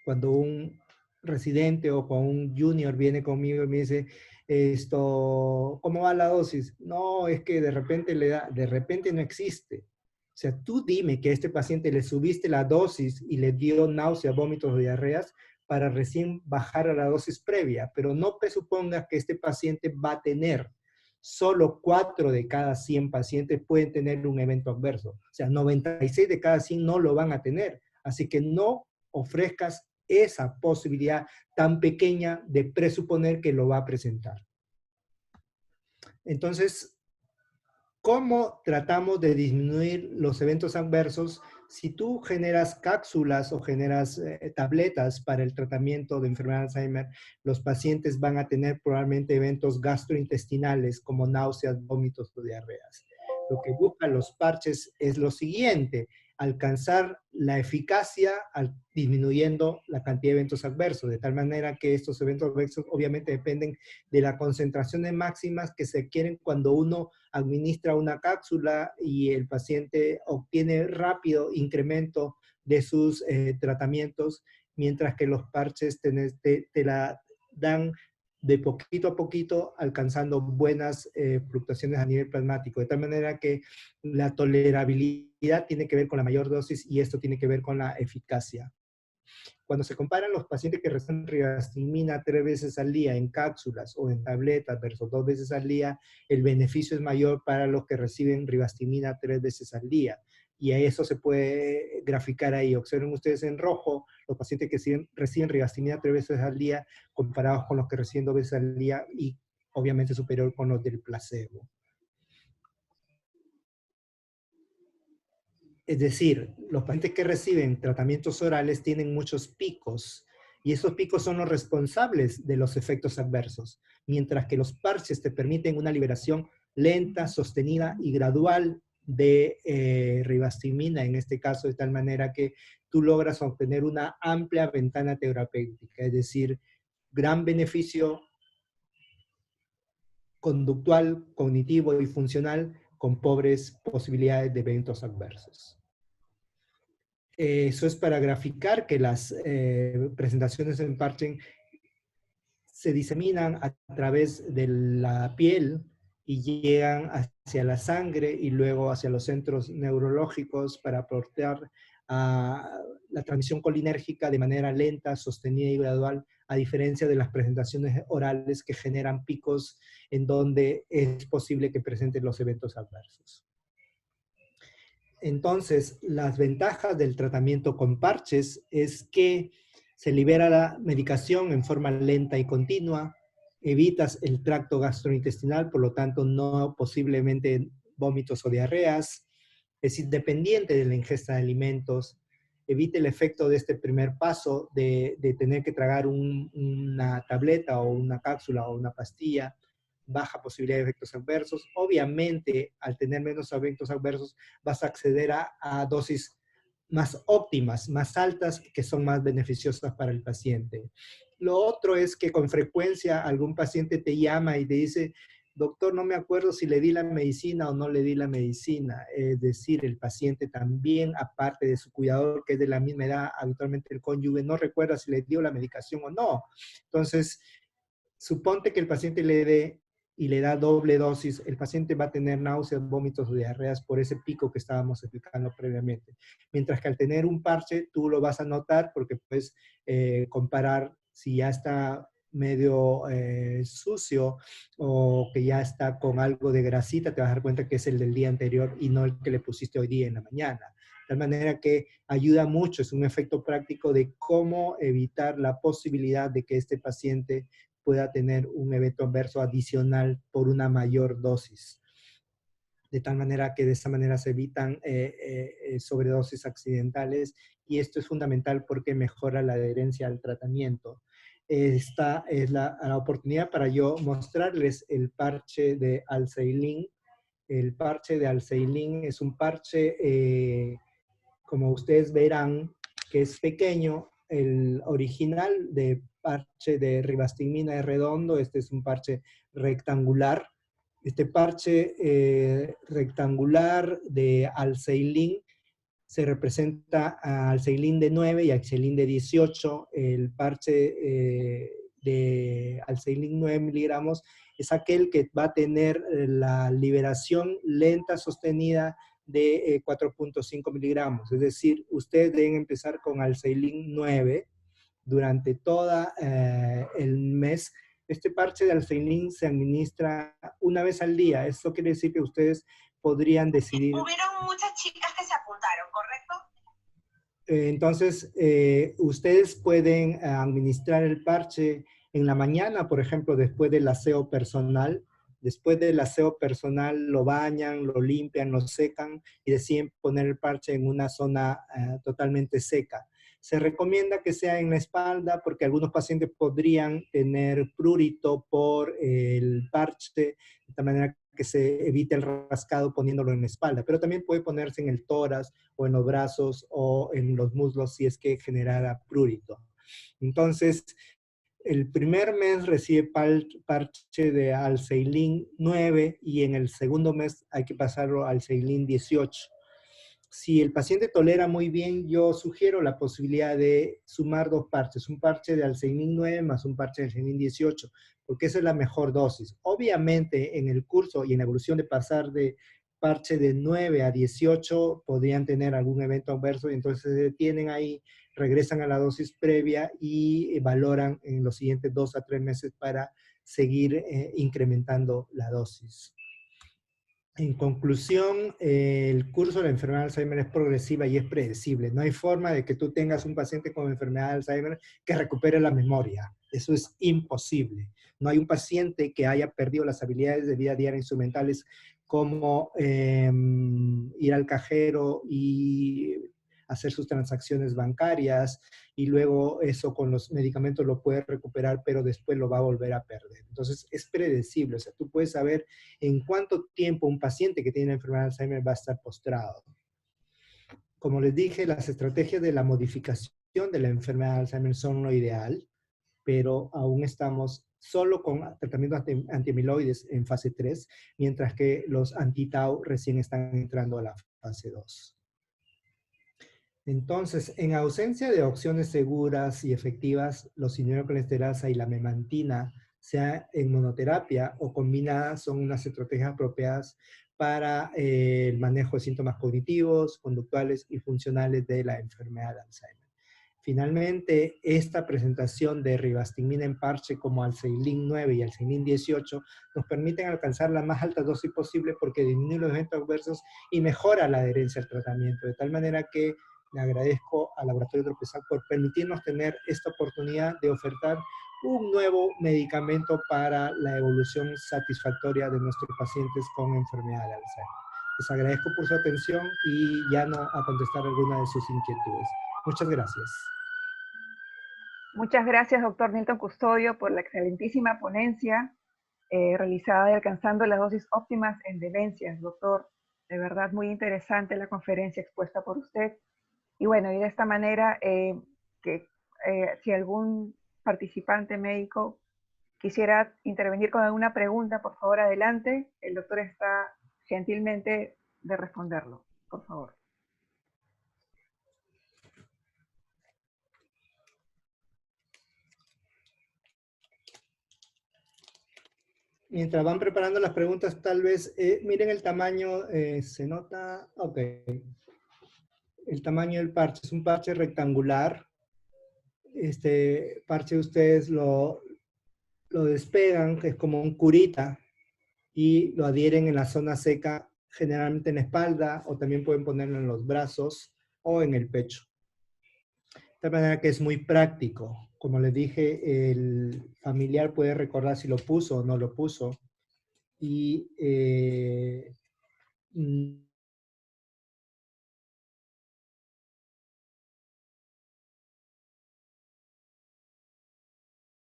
Cuando un residente o con un junior viene conmigo y me dice, ¿cómo va la dosis? No, es que de repente le da, de repente no existe. O sea, tú dime que a este paciente le subiste la dosis y le dio náuseas, vómitos o diarreas para recién bajar a la dosis previa, pero no presupongas que este paciente va a tener. Solo 4 de cada 100 pacientes pueden tener un evento adverso. O sea, 96 de cada 100 no lo van a tener. Así que no ofrezcas esa posibilidad tan pequeña de presuponer que lo va a presentar. Entonces, ¿cómo tratamos de disminuir los eventos adversos? Si tú generas cápsulas o generas tabletas para el tratamiento de enfermedad de Alzheimer, los pacientes van a tener probablemente eventos gastrointestinales como náuseas, vómitos o diarreas. Lo que buscan los parches es lo siguiente: alcanzar la eficacia disminuyendo la cantidad de eventos adversos, de tal manera que estos eventos adversos obviamente dependen de la concentración de máximas que se quieren cuando uno administra una cápsula y el paciente obtiene rápido incremento de sus tratamientos, mientras que los parches te la dan de poquito a poquito, alcanzando buenas fluctuaciones a nivel plasmático, de tal manera que la tolerabilidad tiene que ver con la mayor dosis y esto tiene que ver con la eficacia. Cuando se comparan los pacientes que reciben ribastimina 3 veces al día en cápsulas o en tabletas versus 2 veces al día, el beneficio es mayor para los que reciben ribastimina 3 veces al día. Y a eso se puede graficar ahí. Observen ustedes en rojo los pacientes que reciben ribastimina 3 veces al día comparados con los que reciben 2 veces al día y obviamente superior con los del placebo. Es decir, los pacientes que reciben tratamientos orales tienen muchos picos y esos picos son los responsables de los efectos adversos, mientras que los parches te permiten una liberación lenta, sostenida y gradual de ribastimina, en este caso, de tal manera que tú logras obtener una amplia ventana terapéutica, es decir, gran beneficio conductual, cognitivo y funcional con pobres posibilidades de eventos adversos. Eso es para graficar que las presentaciones en parche se diseminan a través de la piel y llegan hacia la sangre y luego hacia los centros neurológicos para aportar a la transmisión colinérgica de manera lenta, sostenida y gradual, a diferencia de las presentaciones orales que generan picos en donde es posible que presenten los eventos adversos. Entonces, las ventajas del tratamiento con parches es que se libera la medicación en forma lenta y continua, evitas el tracto gastrointestinal, por lo tanto no posiblemente vómitos o diarreas, es independiente de la ingesta de alimentos, evita el efecto de este primer paso de tener que tragar una tableta o una cápsula o una pastilla, baja posibilidad de efectos adversos. Obviamente, al tener menos efectos adversos, vas a acceder a dosis más óptimas, más altas, que son más beneficiosas para el paciente. Lo otro es que con frecuencia algún paciente te llama y te dice, doctor, no me acuerdo si le di la medicina o no le di la medicina. Es decir, el paciente también, aparte de su cuidador, que es de la misma edad, habitualmente el cónyuge, no recuerda si le dio la medicación o no. Entonces, suponte que el paciente le dé y le da doble dosis, el paciente va a tener náuseas, vómitos o diarreas por ese pico que estábamos explicando previamente. Mientras que al tener un parche, tú lo vas a notar porque puedes comparar si ya está medio sucio o que ya está con algo de grasita, te vas a dar cuenta que es el del día anterior y no el que le pusiste hoy día en la mañana. De tal manera que ayuda mucho, es un efecto práctico de cómo evitar la posibilidad de que este paciente pueda tener un evento adverso adicional por una mayor dosis. De tal manera que de esa manera se evitan sobredosis accidentales y esto es fundamental porque mejora la adherencia al tratamiento. Esta es la oportunidad para yo mostrarles el parche de Alseilin. El parche de Alseilin es un parche, como ustedes verán, que es pequeño. El original de parche de ribastigmina es redondo, este es un parche rectangular. Este parche rectangular de Alseilin se representa a Alseilin de 9 y Alseilin de 18. El parche de Alseilin 9 miligramos es aquel que va a tener la liberación lenta sostenida de 4.5 miligramos. Es decir, ustedes deben empezar con Alseilin 9 durante todo el mes. Este parche de Alseilin se administra una vez al día. Esto quiere decir que ustedes podrían decidir. Hubieron muchas chicas que se apuntaron, ¿correcto? Entonces, ustedes pueden administrar el parche en la mañana, por ejemplo, después del aseo personal. Después del aseo personal lo bañan, lo limpian, lo secan y deciden poner el parche en una zona totalmente seca. Se recomienda que sea en la espalda porque algunos pacientes podrían tener prurito por el parche, de tal manera que se evite el rascado poniéndolo en la espalda, pero también puede ponerse en el tórax o en los brazos o en los muslos si es que generara prurito. Entonces, el primer mes recibe parche de Alseilin 9 y en el segundo mes hay que pasarlo al Alseilin 18. Si el paciente tolera muy bien, yo sugiero la posibilidad de sumar dos parches, un parche de Alseilin 9 más un parche de Alseilin 18, porque esa es la mejor dosis. Obviamente, en el curso y en la evolución de pasar de parche de 9 a 18, podrían tener algún evento adverso y entonces se detienen ahí, regresan a la dosis previa y valoran en los siguientes 2 a 3 meses para seguir incrementando la dosis. En conclusión, el curso de la enfermedad de Alzheimer es progresiva y es predecible. No hay forma de que tú tengas un paciente con enfermedad de Alzheimer que recupere la memoria. Eso es imposible. No hay un paciente que haya perdido las habilidades de vida diaria instrumentales como ir al cajero y hacer sus transacciones bancarias y luego eso con los medicamentos lo puede recuperar, pero después lo va a volver a perder. Entonces es predecible, o sea, tú puedes saber en cuánto tiempo un paciente que tiene enfermedad de Alzheimer va a estar postrado. Como les dije, las estrategias de la modificación de la enfermedad de Alzheimer son lo ideal, pero aún estamos solo con tratamientos antiamiloides en fase 3, mientras que los anti-tau recién están entrando a la fase 2. Entonces, en ausencia de opciones seguras y efectivas, los inhibidores de colesterasa y la memantina, sea en monoterapia o combinadas, son unas estrategias apropiadas para el manejo de síntomas cognitivos, conductuales y funcionales de la enfermedad de Alzheimer. Finalmente, esta presentación de ribastigmina en parche como Alceilin 9 y Alceilin 18 nos permiten alcanzar la más alta dosis posible porque disminuye los eventos adversos y mejora la adherencia al tratamiento, de tal manera que le agradezco al Laboratorio Tropezal por permitirnos tener esta oportunidad de ofertar un nuevo medicamento para la evolución satisfactoria de nuestros pacientes con enfermedad de Alzheimer. Les agradezco por su atención y ya no a contestar alguna de sus inquietudes. Muchas gracias. Muchas gracias, doctor Nilton Custodio, por la excelentísima ponencia realizada de Alcanzando las dosis óptimas en demencias. Doctor, de verdad muy interesante la conferencia expuesta por usted. Y bueno, y de esta manera, si algún participante médico quisiera intervenir con alguna pregunta, por favor, adelante. El doctor está gentilmente de responderlo, por favor. Mientras van preparando las preguntas, tal vez, miren el tamaño, se nota, ok. El tamaño del parche es un parche rectangular. Este parche ustedes lo despegan, que es como un curita, y lo adhieren en la zona seca, generalmente en la espalda, o también pueden ponerlo en los brazos o en el pecho. De manera que es muy práctico. Como les dije, el familiar puede recordar si lo puso o no lo puso. Y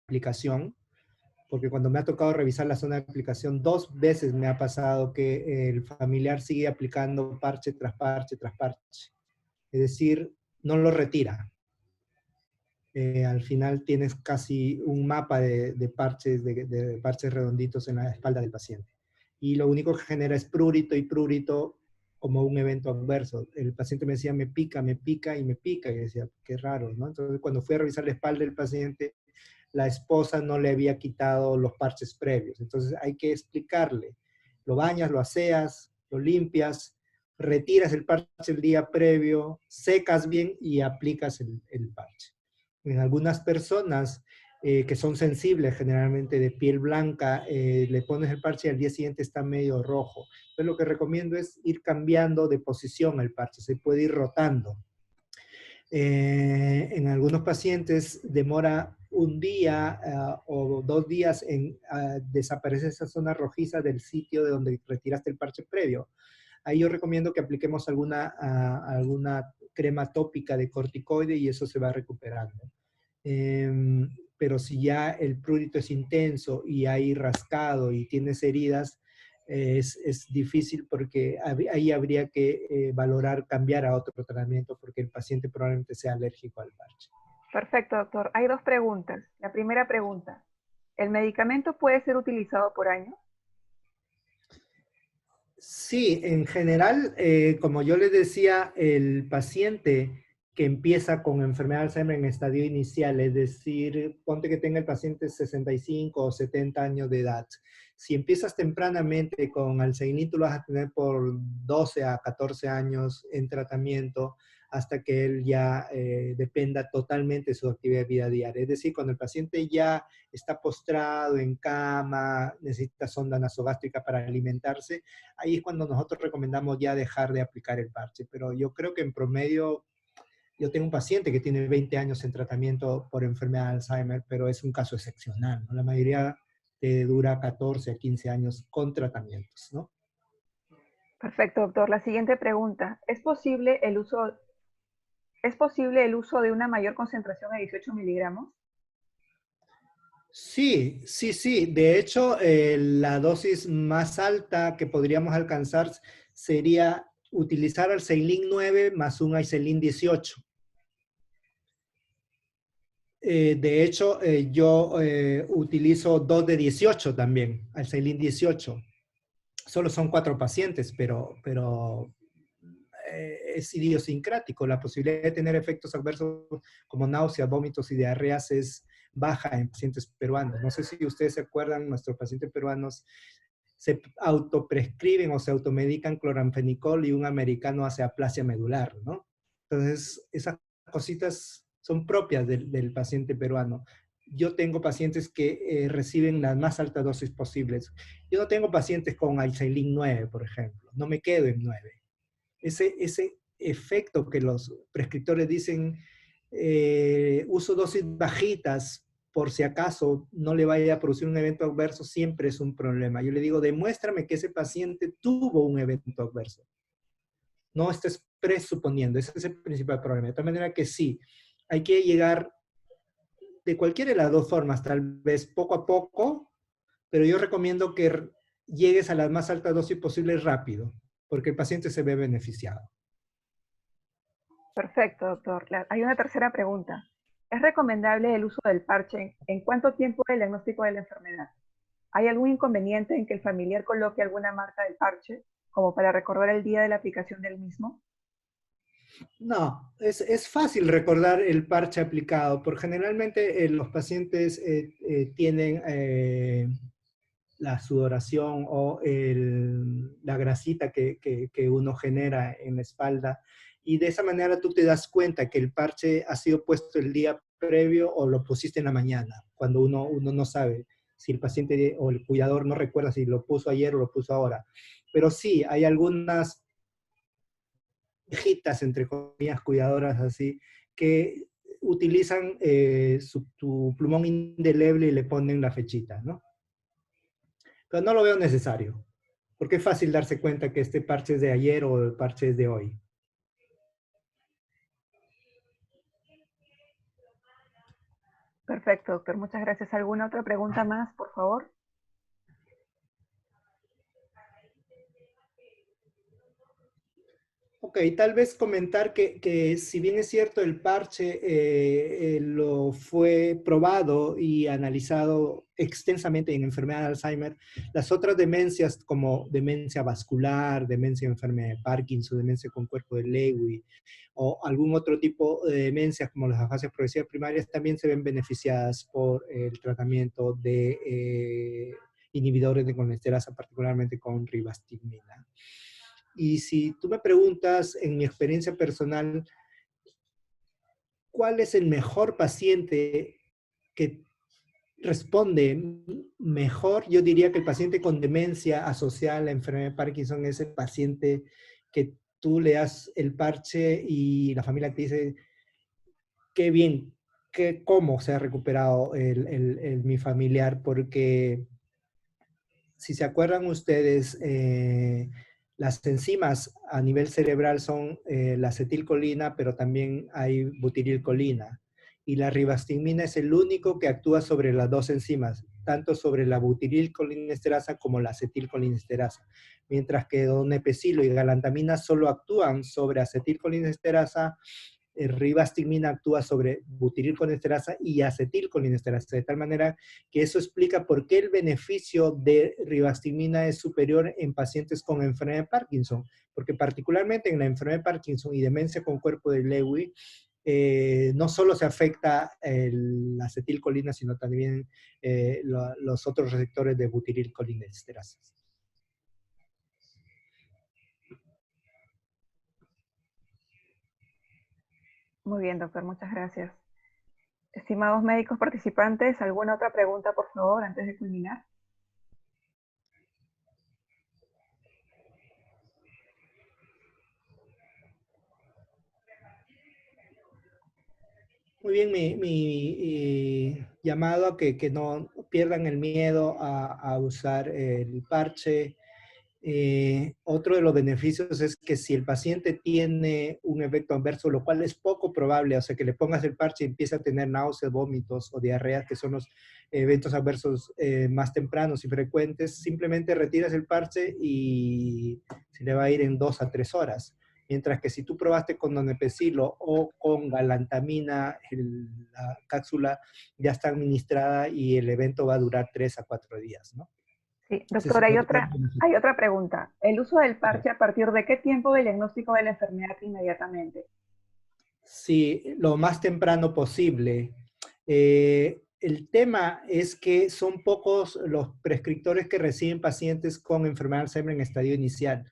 aplicación, porque cuando me ha tocado revisar la zona de aplicación, 2 veces me ha pasado que el familiar sigue aplicando parche tras parche tras parche. Es decir, no lo retira. Al final tienes casi un mapa de parches, de parches redonditos en la espalda del paciente. Y lo único que genera es prurito y prurito como un evento adverso. El paciente me decía, me pica y me pica. Y decía, qué raro, ¿no? Entonces, cuando fui a revisar la espalda del paciente, la esposa no le había quitado los parches previos. Entonces, hay que explicarle. Lo bañas, lo aseas, lo limpias, retiras el parche el día previo, secas bien y aplicas el parche. En algunas personas que son sensibles, generalmente de piel blanca, le pones el parche y al día siguiente está medio rojo. Entonces lo que recomiendo es ir cambiando de posición el parche, se puede ir rotando. En algunos pacientes demora un día o 2 días en desaparecer esa zona rojiza del sitio de donde retiraste el parche previo. Ahí yo recomiendo que apliquemos alguna crema tópica de corticoide y eso se va recuperando. Pero si ya el prurito es intenso y hay rascado y tienes heridas, es difícil porque ahí habría que valorar cambiar a otro tratamiento porque el paciente probablemente sea alérgico al parche. Perfecto, doctor. Hay 2 preguntas. La primera pregunta, ¿el medicamento puede ser utilizado por años? Sí, en general, como yo les decía, el paciente que empieza con enfermedad de Alzheimer en estadio inicial, es decir, ponte que tenga el paciente 65 o 70 años de edad. Si empiezas tempranamente con Alzheimer, tú lo vas a tener por 12 a 14 años en tratamiento hasta que él ya dependa totalmente de su actividad de vida diaria. Es decir, cuando el paciente ya está postrado en cama, necesita sonda nasogástrica para alimentarse, ahí es cuando nosotros recomendamos ya dejar de aplicar el parche. Pero yo creo que en promedio, yo tengo un paciente que tiene 20 años en tratamiento por enfermedad de Alzheimer, pero es un caso excepcional, ¿no? La mayoría dura 14 a 15 años con tratamientos, ¿no? Perfecto, doctor. La siguiente pregunta, ¿es posible el uso de una mayor concentración de 18 miligramos? Sí, sí, sí. De hecho, la dosis más alta que podríamos alcanzar sería utilizar Alceilin 9 más un Alceilin 18. De hecho, yo utilizo 2 de 18 también, Alceilin 18. Solo son 4 pacientes, pero es idiosincrático. La posibilidad de tener efectos adversos como náuseas, vómitos y diarreas es baja en pacientes peruanos. No sé si ustedes se acuerdan, nuestros pacientes peruanos se autoprescriben o se automedican cloramfenicol y un americano hace aplasia medular, ¿no? Entonces, esas cositas son propias del paciente peruano. Yo tengo pacientes que reciben las más altas dosis posibles. Yo no tengo pacientes con Isilin 9, por ejemplo. No me quedo en 9. Ese efecto que los prescriptores dicen, uso dosis bajitas por si acaso no le vaya a producir un evento adverso, siempre es un problema. Yo le digo, demuéstrame que ese paciente tuvo un evento adverso. No estés presuponiendo, ese es el principal problema. De tal manera que sí, hay que llegar de cualquiera de las dos formas, tal vez poco a poco, pero yo recomiendo que llegues a las más altas dosis posibles rápido, porque el paciente se ve beneficiado. Perfecto, doctor. Hay una tercera pregunta. ¿Es recomendable el uso del parche en cuánto tiempo del diagnóstico de la enfermedad? ¿Hay algún inconveniente en que el familiar coloque alguna marca del parche, como para recordar el día de la aplicación del mismo? No, es fácil recordar el parche aplicado, porque generalmente los pacientes tienen la sudoración o la grasita que uno genera en la espalda, y de esa manera tú te das cuenta que el parche ha sido puesto el día previo o lo pusiste en la mañana, cuando uno no sabe si el paciente o el cuidador no recuerda si lo puso ayer o lo puso ahora. Pero sí, hay algunas viejitas, entre comillas, cuidadoras así, que utilizan tu plumón indeleble y le ponen la fechita, ¿no? Pero no lo veo necesario, porque es fácil darse cuenta que este parche es de ayer o el parche es de hoy. Perfecto, doctor. Muchas gracias. ¿Alguna otra pregunta más, por favor? Ok, tal vez comentar que si bien es cierto el parche lo fue probado y analizado extensamente en enfermedad de Alzheimer, las otras demencias como demencia vascular, demencia en enfermedad de Parkinson, demencia con cuerpo de Lewy o algún otro tipo de demencias como las afasias progresivas primarias también se ven beneficiadas por el tratamiento de inhibidores de colesterasa, particularmente con rivastigmina. Y si tú me preguntas, en mi experiencia personal, ¿cuál es el mejor paciente que responde mejor? Yo diría que el paciente con demencia asociada a la enfermedad de Parkinson es el paciente que tú le das el parche y la familia te dice, qué bien, cómo se ha recuperado mi familiar, porque si se acuerdan ustedes, las enzimas a nivel cerebral son la acetilcolina, pero también hay butirilcolina. Y la ribastigmina es el único que actúa sobre las dos enzimas, tanto sobre la butirilcolinesterasa como la acetilcolinesterasa. Mientras que donepezilo y galantamina solo actúan sobre acetilcolinesterasa, ribastigmina actúa sobre butirilcolinesterasa y acetilcolinesterasa, de tal manera que eso explica por qué el beneficio de ribastigmina es superior en pacientes con enfermedad de Parkinson, porque particularmente en la enfermedad de Parkinson y demencia con cuerpo de Lewy, no solo se afecta la acetilcolina, sino también los otros receptores de butirilcolinesterasa. Muy bien, doctor. Muchas gracias. Estimados médicos participantes, ¿alguna otra pregunta, por favor, antes de culminar? Muy bien, mi llamado a que no pierdan el miedo a usar el parche. Otro de los beneficios es que si el paciente tiene un efecto adverso, lo cual es poco probable, o sea, que le pongas el parche y empieza a tener náuseas, vómitos o diarrea, que son los eventos adversos más tempranos y frecuentes, simplemente retiras el parche y se le va a ir en 2 a 3 horas. Mientras que si tú probaste con donepezilo o con galantamina, la cápsula ya está administrada y el evento va a durar 3 a 4 días, ¿no? Sí, Ese es doctor, el otro beneficio. hay otra pregunta. ¿El uso del parche a partir de qué tiempo del diagnóstico de la enfermedad inmediatamente? Sí, lo más temprano posible. El tema es que son pocos los prescriptores que reciben pacientes con enfermedad de Alzheimer en estadio inicial.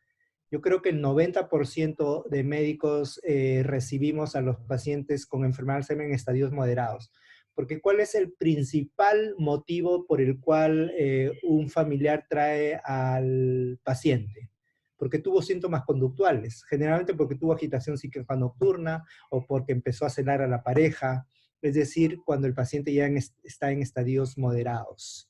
Yo creo que el 90% de médicos recibimos a los pacientes con enfermedad de Alzheimer en estadios moderados. Porque ¿cuál es el principal motivo por el cual un familiar trae al paciente? Porque tuvo síntomas conductuales, generalmente porque tuvo agitación psíquica nocturna o porque empezó a celar a la pareja, es decir, cuando el paciente ya está en estadios moderados.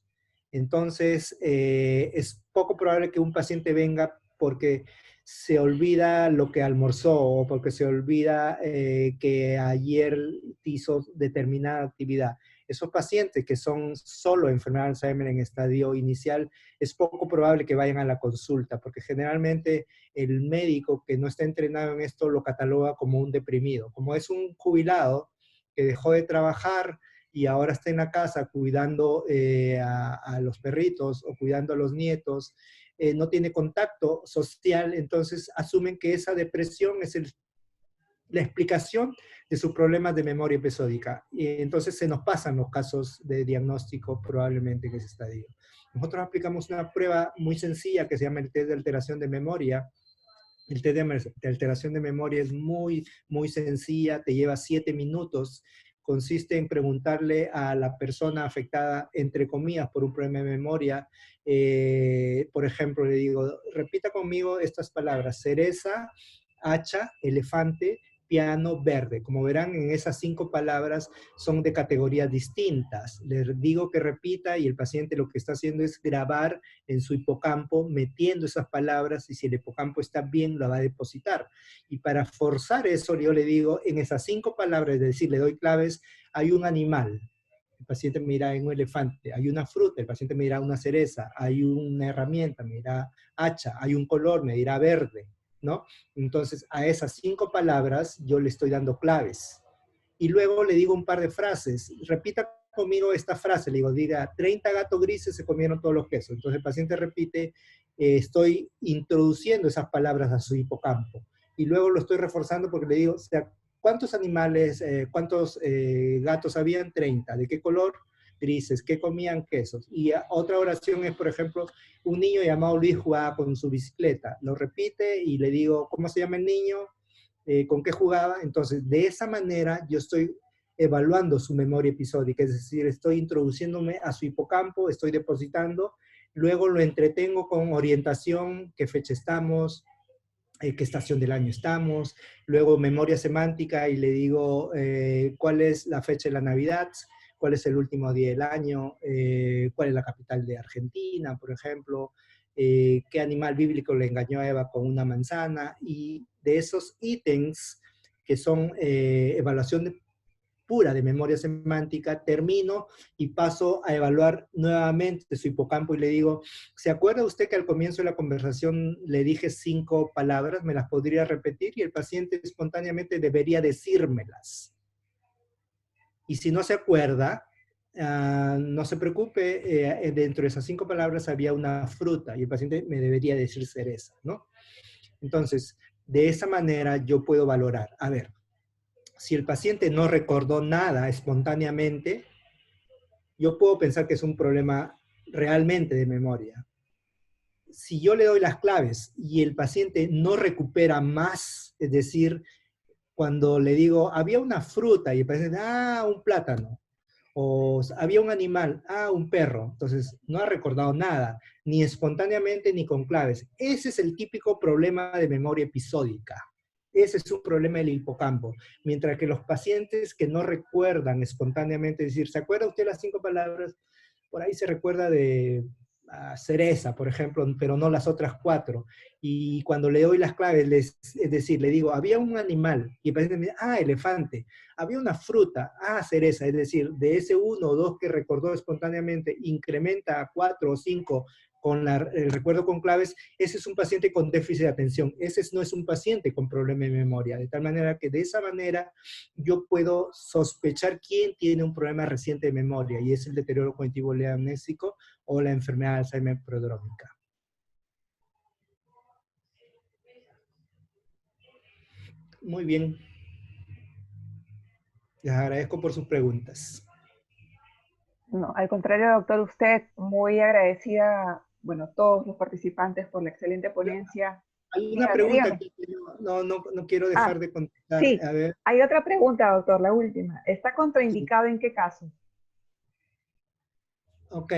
Entonces, es poco probable que un paciente venga porque se olvida lo que almorzó o porque se olvida que ayer hizo determinada actividad. Esos pacientes que son solo enfermedad de Alzheimer en estadio inicial, es poco probable que vayan a la consulta, porque generalmente el médico que no está entrenado en esto lo cataloga como un deprimido. Como es un jubilado que dejó de trabajar y ahora está en la casa cuidando a los perritos o cuidando a los nietos, no tiene contacto social, entonces asumen que esa depresión es la explicación de sus problemas de memoria episódica. Y entonces se nos pasan los casos de diagnóstico probablemente en ese estadio. Nosotros aplicamos una prueba muy sencilla que se llama el test de alteración de memoria. El test de alteración de memoria es muy sencilla, te lleva 7 minutos. Consiste en preguntarle a la persona afectada, entre comillas, por un problema de memoria. Por ejemplo, le digo, repita conmigo estas palabras: cereza, hacha, elefante, piano, verde. Como verán, en esas 5 palabras son de categorías distintas. Les digo que repita y el paciente lo que está haciendo es grabar en su hipocampo, metiendo esas palabras, y si el hipocampo está bien, lo va a depositar. Y para forzar eso, yo le digo, en esas 5 palabras, es decir, le doy claves: hay un animal, el paciente me dirá un elefante; hay una fruta, el paciente me dirá una cereza; hay una herramienta, me dirá hacha; hay un color, me dirá verde, ¿no? Entonces, a esas 5 palabras yo le estoy dando claves. Y luego le digo un par de frases. Repita conmigo esta frase, le diga: 30 gatos grises se comieron todos los quesos. Entonces el paciente repite, estoy introduciendo esas palabras a su hipocampo. Y luego lo estoy reforzando porque le digo, o sea, ¿cuántos animales, cuántos gatos habían? 30. ¿De qué color? Grises. ¿Qué comían? Quesos. Y otra oración es, por ejemplo, un niño llamado Luis jugaba con su bicicleta. Lo repite y le digo, ¿cómo se llama el niño? ¿Con qué jugaba? Entonces, de esa manera yo estoy evaluando su memoria episódica, es decir, estoy introduciéndome a su hipocampo, estoy depositando, luego lo entretengo con orientación: qué fecha estamos, qué estación del año estamos, luego memoria semántica y le digo cuál es la fecha de la Navidad, cuál es el último día del año, cuál es la capital de Argentina, por ejemplo, qué animal bíblico le engañó a Eva con una manzana. Y de esos ítems que son evaluación pura de memoria semántica, termino y paso a evaluar nuevamente su hipocampo y le digo, ¿se acuerda usted que al comienzo de la conversación le dije 5 palabras? ¿Me las podría repetir? Y el paciente espontáneamente debería decírmelas. Y si no se acuerda, no se preocupe, dentro de esas 5 palabras había una fruta y el paciente me debería decir cereza, ¿no? Entonces, de esa manera yo puedo valorar, a ver, si el paciente no recordó nada espontáneamente, yo puedo pensar que es un problema realmente de memoria. Si yo le doy las claves y el paciente no recupera más, es decir, cuando le digo, había una fruta y el paciente, un plátano, o había un animal, un perro, entonces no ha recordado nada, ni espontáneamente ni con claves. Ese es el típico problema de memoria episódica. Ese es un problema del hipocampo. Mientras que los pacientes que no recuerdan espontáneamente, es decir, ¿se acuerda usted las 5 palabras? Por ahí se recuerda de cereza, por ejemplo, pero no las otras 4. Y cuando le doy las claves, es decir, le digo, había un animal, y el paciente me dice, elefante; había una fruta, cereza, es decir, de ese 1 o 2 que recordó espontáneamente, incrementa a 4 o 5 con el recuerdo con claves. Ese es un paciente con déficit de atención, ese no es un paciente con problema de memoria, de tal manera que de esa manera yo puedo sospechar quién tiene un problema reciente de memoria, y es el deterioro cognitivo leve amnésico o la enfermedad de Alzheimer prodrómica. Muy bien. Les agradezco por sus preguntas. No, al contrario, doctor, usted muy agradecida, bueno, todos los participantes por la excelente ponencia. Hay una Dígame, pregunta dígame. que no quiero Ah, dejar de contestar. sí. A ver, Hay otra pregunta, doctor, la última. ¿Está sí. contraindicado en qué caso? Ok,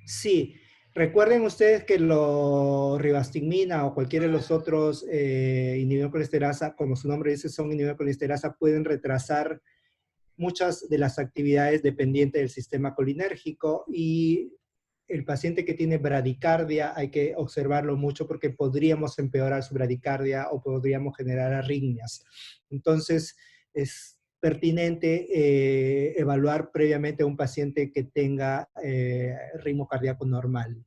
sí. Recuerden ustedes que lo ribastigmina o cualquiera de los otros inhibidores de colesterasa, como su nombre dice, son inhibidores de colesterasa, pueden retrasar muchas de las actividades dependientes del sistema colinérgico y el paciente que tiene bradicardia hay que observarlo mucho porque podríamos empeorar su bradicardia o podríamos generar arritmias. Entonces, es pertinente evaluar previamente a un paciente que tenga ritmo cardíaco normal.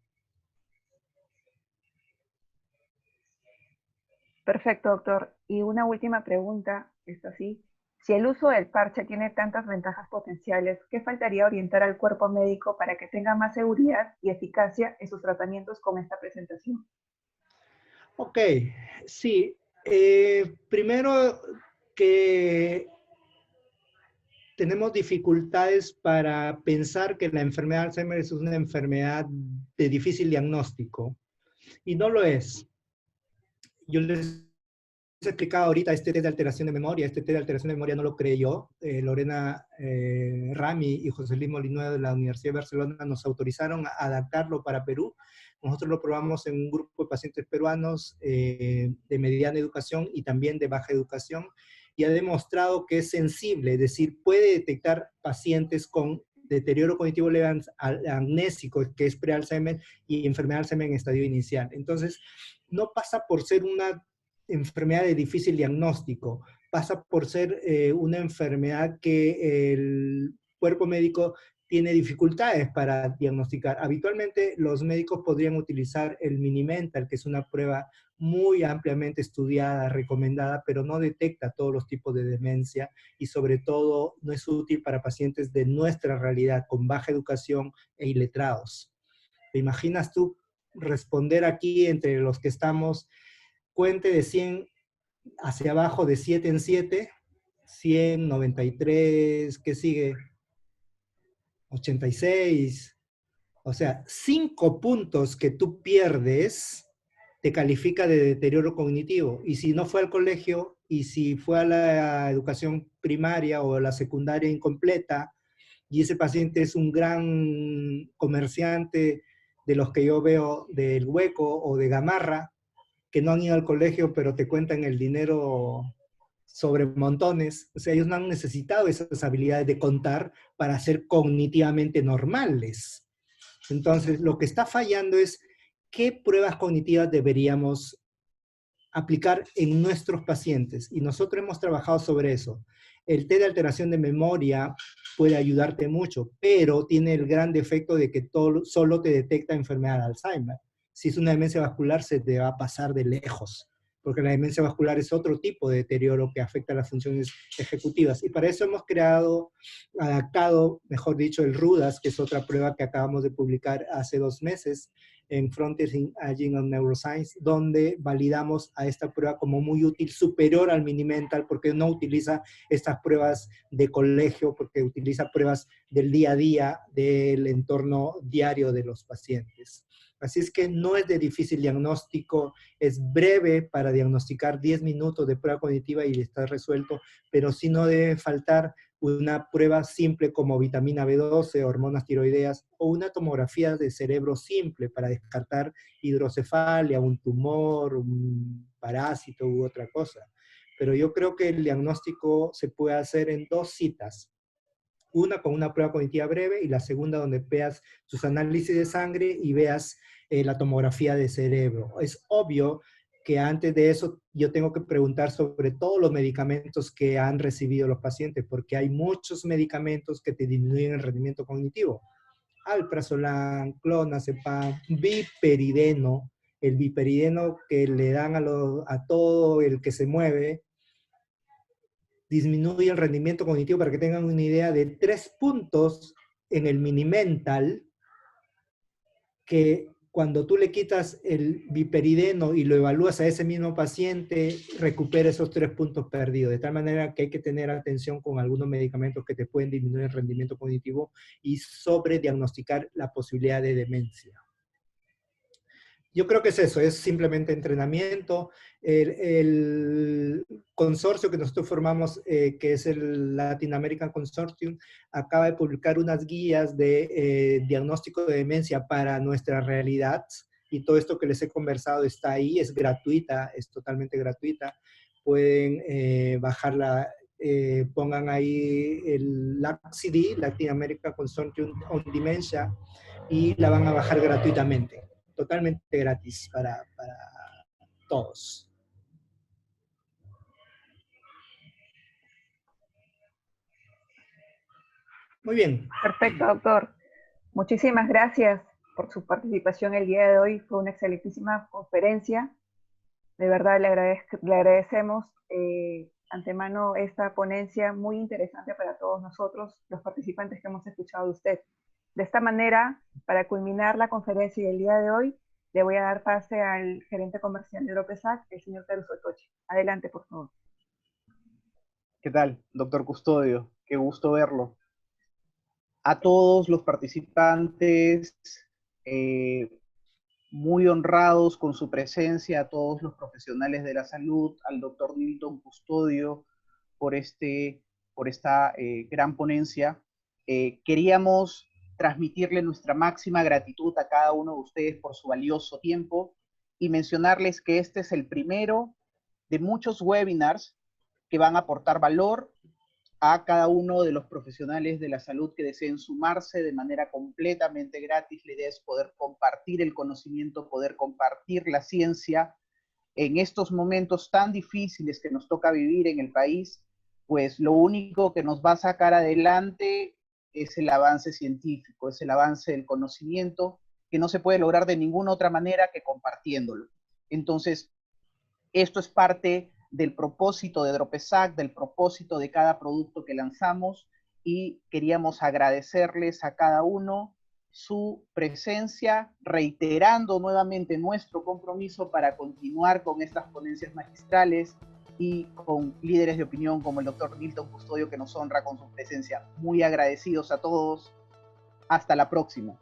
Perfecto, doctor. Y una última pregunta, es así. Si el uso del parche tiene tantas ventajas potenciales, ¿qué faltaría orientar al cuerpo médico para que tenga más seguridad y eficacia en sus tratamientos con esta presentación? Ok, sí. Primero que tenemos dificultades para pensar que la enfermedad de Alzheimer es una enfermedad de difícil diagnóstico, y no lo es. Yo les he explicado ahorita este test de alteración de memoria. Este test de alteración de memoria no lo creé yo. Lorena Rami y José Luis Molinuevo de la Universidad de Barcelona nos autorizaron a adaptarlo para Perú. Nosotros lo probamos en un grupo de pacientes peruanos de mediana educación y también de baja educación, y ha demostrado que es sensible, es decir, puede detectar pacientes con deterioro cognitivo leve amnésico, que es pre-Alzheimer, y enfermedad de Alzheimer en estadio inicial. Entonces, no pasa por ser una enfermedad de difícil diagnóstico, pasa por ser una enfermedad que el cuerpo médico tiene dificultades para diagnosticar. Habitualmente los médicos podrían utilizar el Mini-Mental, que es una prueba muy ampliamente estudiada, recomendada, pero no detecta todos los tipos de demencia y sobre todo no es útil para pacientes de nuestra realidad, con baja educación e iletrados. ¿Te imaginas tú responder aquí entre los que estamos, cuente de 100 hacia abajo, de 7 en 7, 100, 93, ¿qué sigue? 86. O sea, 5 puntos que tú pierdes te califica de deterioro cognitivo. Y si no fue al colegio, y si fue a la educación primaria o a la secundaria incompleta, y ese paciente es un gran comerciante de los que yo veo del Hueco o de Gamarra, que no han ido al colegio, pero te cuentan el dinero sobre montones. O sea, ellos no han necesitado esas habilidades de contar para ser cognitivamente normales. Entonces, lo que está fallando es qué pruebas cognitivas deberíamos aplicar en nuestros pacientes. Y nosotros hemos trabajado sobre eso. El test de alteración de memoria puede ayudarte mucho, pero tiene el gran defecto de que solo te detecta enfermedad de Alzheimer. Si es una demencia vascular, se te va a pasar de lejos, porque la demencia vascular es otro tipo de deterioro que afecta a las funciones ejecutivas. Y para eso hemos adaptado, mejor dicho, el RUDAS, que es otra prueba que acabamos de publicar hace 2 meses, en Frontiers in Aging on Neuroscience, donde validamos a esta prueba como muy útil, superior al Mini-Mental, porque no utiliza estas pruebas de colegio, porque utiliza pruebas del día a día, del entorno diario de los pacientes. Así es que no es de difícil diagnóstico, es breve para diagnosticar, 10 minutos de prueba cognitiva y está resuelto, pero sí no debe faltar una prueba simple como vitamina B12, hormonas tiroideas, o una tomografía de cerebro simple para descartar hidrocefalia, un tumor, un parásito u otra cosa. Pero yo creo que el diagnóstico se puede hacer en 2 citas. Una con una prueba cognitiva breve y la segunda donde veas tus análisis de sangre y veas la tomografía de cerebro. Es obvio que antes de eso yo tengo que preguntar sobre todos los medicamentos que han recibido los pacientes, porque hay muchos medicamentos que te disminuyen el rendimiento cognitivo. Alprazolam, clonazepam, viperideno, el viperideno que le dan a todo el que se mueve, disminuye el rendimiento cognitivo, para que tengan una idea, de 3 puntos en el Mini-Mental, que cuando tú le quitas el viperideno y lo evalúas a ese mismo paciente, recupera esos 3 puntos perdidos. De tal manera que hay que tener atención con algunos medicamentos que te pueden disminuir el rendimiento cognitivo y sobrediagnosticar la posibilidad de demencia. Yo creo que es eso, es simplemente entrenamiento. El consorcio que nosotros formamos, que es el Latin American Consortium, acaba de publicar unas guías de diagnóstico de demencia para nuestra realidad, y todo esto que les he conversado está ahí, es gratuita, es totalmente gratuita. Pueden bajarla, pongan ahí el LACCD, Latin American Consortium on Dementia, y la van a bajar gratuitamente, totalmente gratis para todos. Muy bien. Perfecto, doctor. Muchísimas gracias por su participación el día de hoy. Fue una excelentísima conferencia. De verdad le agradecemos antemano esta ponencia muy interesante para todos nosotros, los participantes que hemos escuchado de usted. De esta manera, para culminar la conferencia del día de hoy, le voy a dar pase al gerente comercial de DROPESAC, el señor Caruso Toche. Adelante, por favor. ¿Qué tal, doctor Custodio? Qué gusto verlo. A todos los participantes, muy honrados con su presencia, a todos los profesionales de la salud, al doctor Nilton Custodio por esta gran ponencia. Queríamos transmitirle nuestra máxima gratitud a cada uno de ustedes por su valioso tiempo y mencionarles que este es el primero de muchos webinars que van a aportar valor a cada uno de los profesionales de la salud que deseen sumarse de manera completamente gratis. La idea es poder compartir el conocimiento, poder compartir la ciencia en estos momentos tan difíciles que nos toca vivir en el país. Pues lo único que nos va a sacar adelante es el avance científico, es el avance del conocimiento, que no se puede lograr de ninguna otra manera que compartiéndolo. Entonces, esto es parte del propósito de DROPESAC, del propósito de cada producto que lanzamos, y queríamos agradecerles a cada uno su presencia, reiterando nuevamente nuestro compromiso para continuar con estas ponencias magistrales y con líderes de opinión como el doctor Nilton Custodio, que nos honra con su presencia. Muy agradecidos a todos. Hasta la próxima.